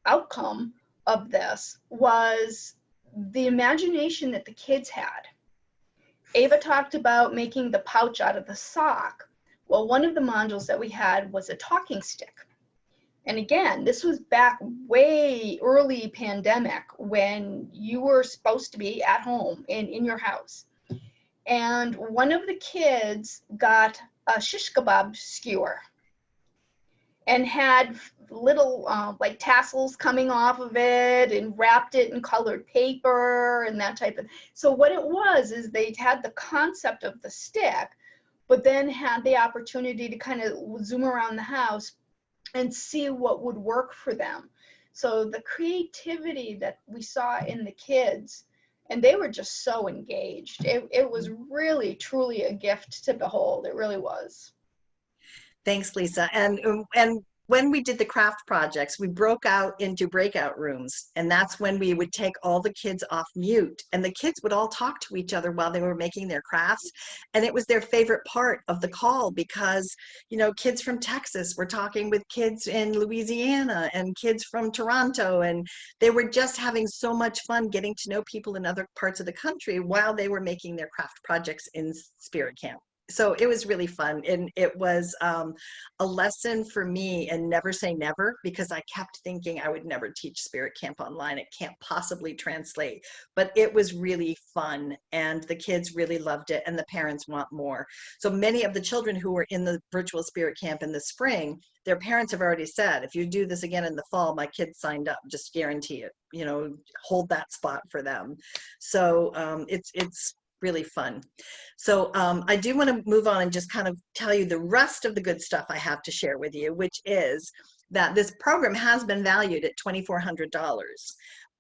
outcome of this was the imagination that the kids had. Ava talked about making the pouch out of the sock. Well, one of the modules that we had was a talking stick. And again, this was back way early pandemic when you were supposed to be at home in your house. And one of the kids got a shish kebab skewer and had little like tassels coming off of it and wrapped it in colored paper and that type of. So what it was is they had the concept of the stick, but then had the opportunity to kind of zoom around the house and see what would work for them. So the creativity that we saw in the kids, and they were just so engaged. It was really, truly a gift to behold. It really was. Thanks, Lisa. And when we did the craft projects, we broke out into breakout rooms, and that's when we would take all the kids off mute, and the kids would all talk to each other while they were making their crafts. And it was their favorite part of the call because, you know, kids from Texas were talking with kids in Louisiana and kids from Toronto, and they were just having so much fun getting to know people in other parts of the country while they were making their craft projects in Spirit Camp. So it was really fun, and it was a lesson for me in never say never, because I kept thinking I would never teach Spirit Camp online. It can't possibly translate, but it was really fun, and the kids really loved it, and the parents want more. So many of the children who were in the virtual Spirit Camp in the spring, their parents have already said, if you do this again in the fall, my kids signed up, just guarantee it, you know, hold that spot for them. So it's really fun. So I do want to move on and just kind of tell you the rest of the good stuff I have to share with you, which is that this program has been valued at $2,400,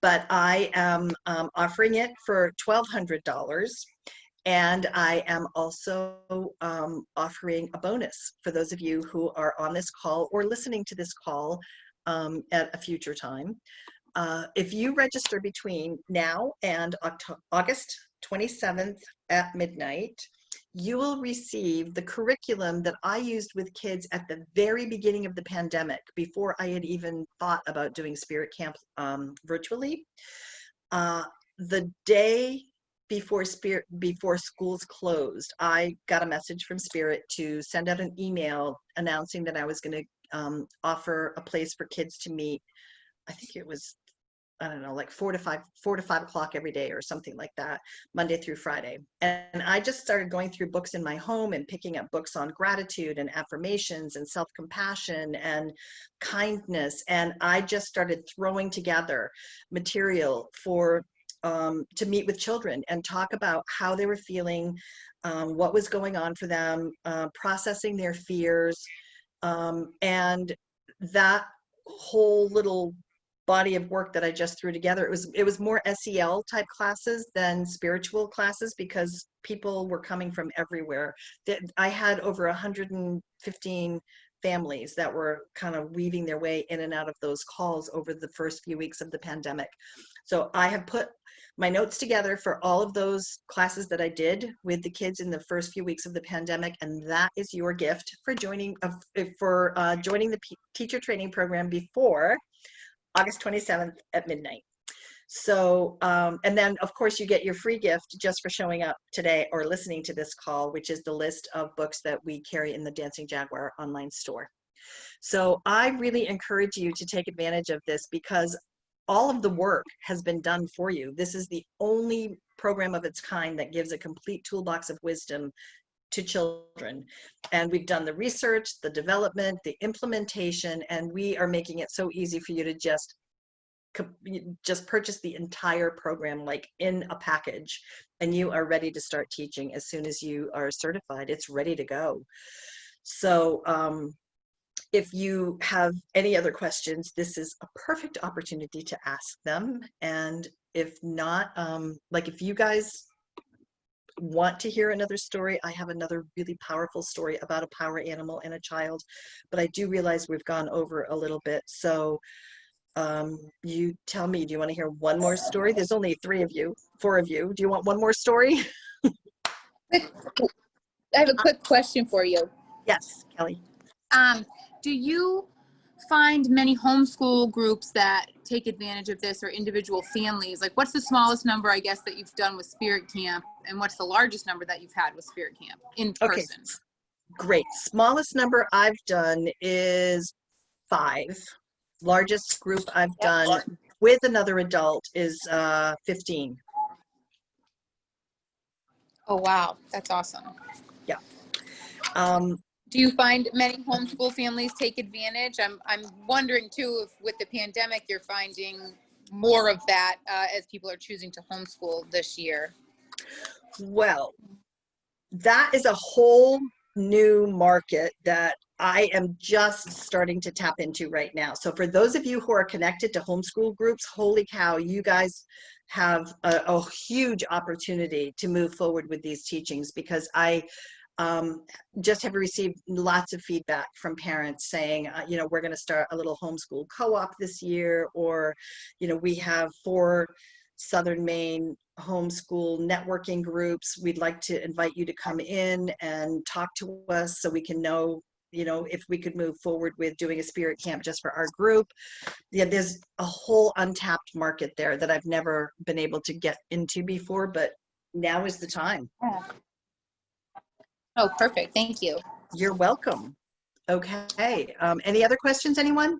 but I am offering it for $1,200. And I am also offering a bonus for those of you who are on this call or listening to this call at a future time. If you register between now and August 27th at midnight, you will receive the curriculum that I used with kids at the very beginning of the pandemic, before I had even thought about doing Spirit Camp virtually. The day before schools closed, I got a message from Spirit to send out an email announcing that I was going to offer a place for kids to meet. I think it was, I don't know, like 4 to 5 o'clock every day or something like that, Monday through Friday. And I just started going through books in my home and picking up books on gratitude and affirmations and self-compassion and kindness. And I just started throwing together material for to meet with children and talk about how they were feeling, what was going on for them, processing their fears, and that whole little body of work that I just threw together. It was more SEL type classes than spiritual classes, because people were coming from everywhere. I had over 115 families that were kind of weaving their way in and out of those calls over the first few weeks of the pandemic. So I have put my notes together for all of those classes that I did with the kids in the first few weeks of the pandemic, and that is your gift for joining the teacher training program before August 27th at midnight. So, and then of course you get your free gift just for showing up today or listening to this call, which is the list of books that we carry in the Dancing Jaguar online store. So I really encourage you to take advantage of this because all of the work has been done for you. This is the only program of its kind that gives a complete toolbox of wisdom to children. And we've done the research, the development, the implementation, and we are making it so easy for you to just purchase the entire program like in a package, and you are ready to start teaching as soon as you are certified. It's ready to go. So if you have any other questions, this is a perfect opportunity to ask them. And if not, like if you guys want to hear another story, I have another really powerful story about a power animal and a child, but I do realize we've gone over a little bit. So you tell me, do you want to hear one more story? There's only 4 of you. Do you want one more story? I have a quick question for you. Yes, Kelly. Do you find many homeschool groups that take advantage of this, or individual families? Like, what's the smallest number, I guess, that you've done with Spirit Camp, and what's the largest number that you've had with Spirit Camp in person? Okay, great. Smallest number I've done is 5. Largest group I've done with another adult is 15. Oh, wow. That's awesome. Yeah. Do you find many homeschool families take advantage? I'm wondering too, if with the pandemic, you're finding more of that as people are choosing to homeschool this year. Well, that is a whole new market that I am just starting to tap into right now. So for those of you who are connected to homeschool groups, holy cow, you guys have a huge opportunity to move forward with these teachings, because I just have received lots of feedback from parents saying, you know, we're going to start a little homeschool co-op this year, or, you know, we have 4 Southern Maine homeschool networking groups. We'd like to invite you to come in and talk to us so we can know, you know, if we could move forward with doing a spirit camp just for our group. Yeah, there's a whole untapped market there that I've never been able to get into before, but now is the time. Oh, perfect. Thank you. You're welcome. Okay. Any other questions, anyone?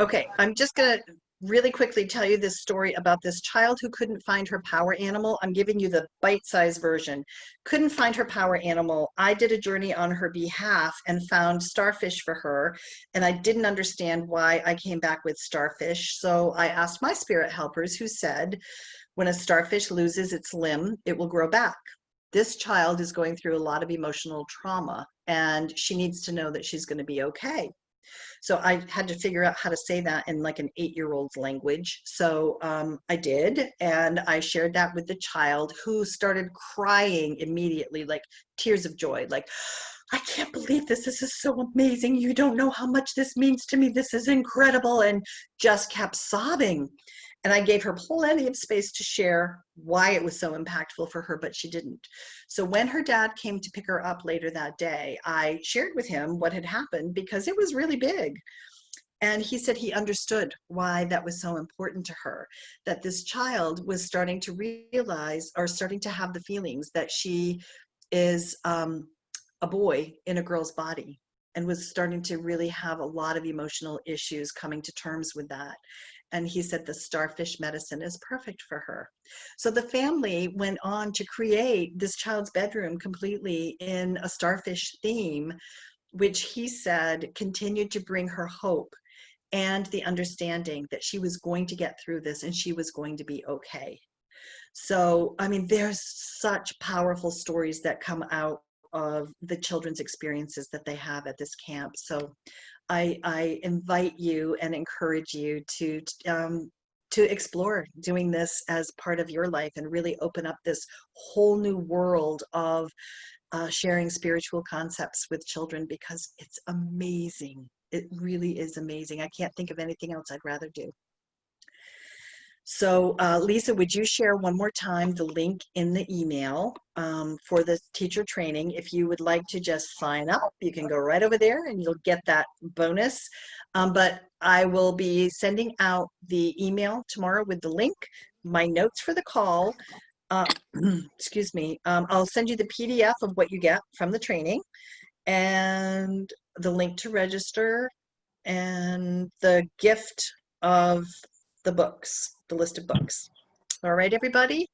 Okay, I'm just going to really quickly tell you this story about this child who couldn't find her power animal. I'm giving you the bite-sized version. Couldn't find her power animal. I did a journey on her behalf and found starfish for her, and I didn't understand why I came back with starfish. So I asked my spirit helpers, who said, when a starfish loses its limb, it will grow back. This child is going through a lot of emotional trauma, and she needs to know that she's going to be okay. So I had to figure out how to say that in like an 8-year-old's language. So I did, and I shared that with the child, who started crying immediately, like tears of joy, like, I can't believe this. This is so amazing. You don't know how much this means to me. This is incredible. And just kept sobbing. And I gave her plenty of space to share why it was so impactful for her, but she didn't. So when her dad came to pick her up later that day, I shared with him what had happened, because it was really big. And he said he understood why that was so important to her, that this child was starting to realize, or starting to have the feelings that she is a boy in a girl's body, and was starting to really have a lot of emotional issues, coming to terms with that. And he said the starfish medicine is perfect for her. So the family went on to create this child's bedroom completely in a starfish theme, which he said continued to bring her hope and the understanding that she was going to get through this and she was going to be okay. So, I mean, there's such powerful stories that come out of the children's experiences that they have at this camp. So I invite you and encourage you to explore doing this as part of your life, and really open up this whole new world of sharing spiritual concepts with children, because it's amazing. It really is amazing. I can't think of anything else I'd rather do. So Lisa, would you share one more time the link in the email for the teacher training? If you would like to just sign up, you can go right over there and you'll get that bonus. But I will be sending out the email tomorrow with the link, my notes for the call. Excuse me. I'll send you the PDF of what you get from the training. and the link to register, and the gift of the books, the list of books. All right, everybody.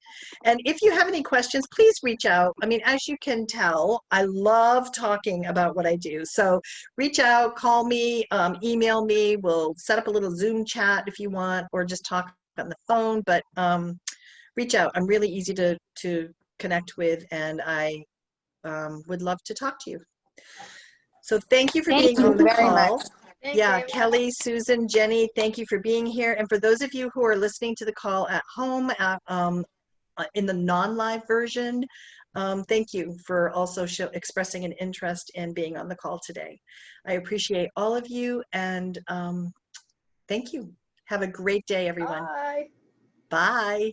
And if you have any questions, please reach out. I mean, as you can tell, I love talking about what I do. So reach out, call me, email me. We'll set up a little Zoom chat if you want, or just talk on the phone. But reach out. I'm really easy to connect with, and I would love to talk to you. So thank you for Thank being on the you very call. much. Thanks, Yeah, Ava. Kelly, Susan, Jenny, thank you for being here. And for those of you who are listening to the call at home in the non-live version, thank you for also expressing an interest in being on the call today. I appreciate all of you, and thank you. Have a great day, everyone. Bye. Bye.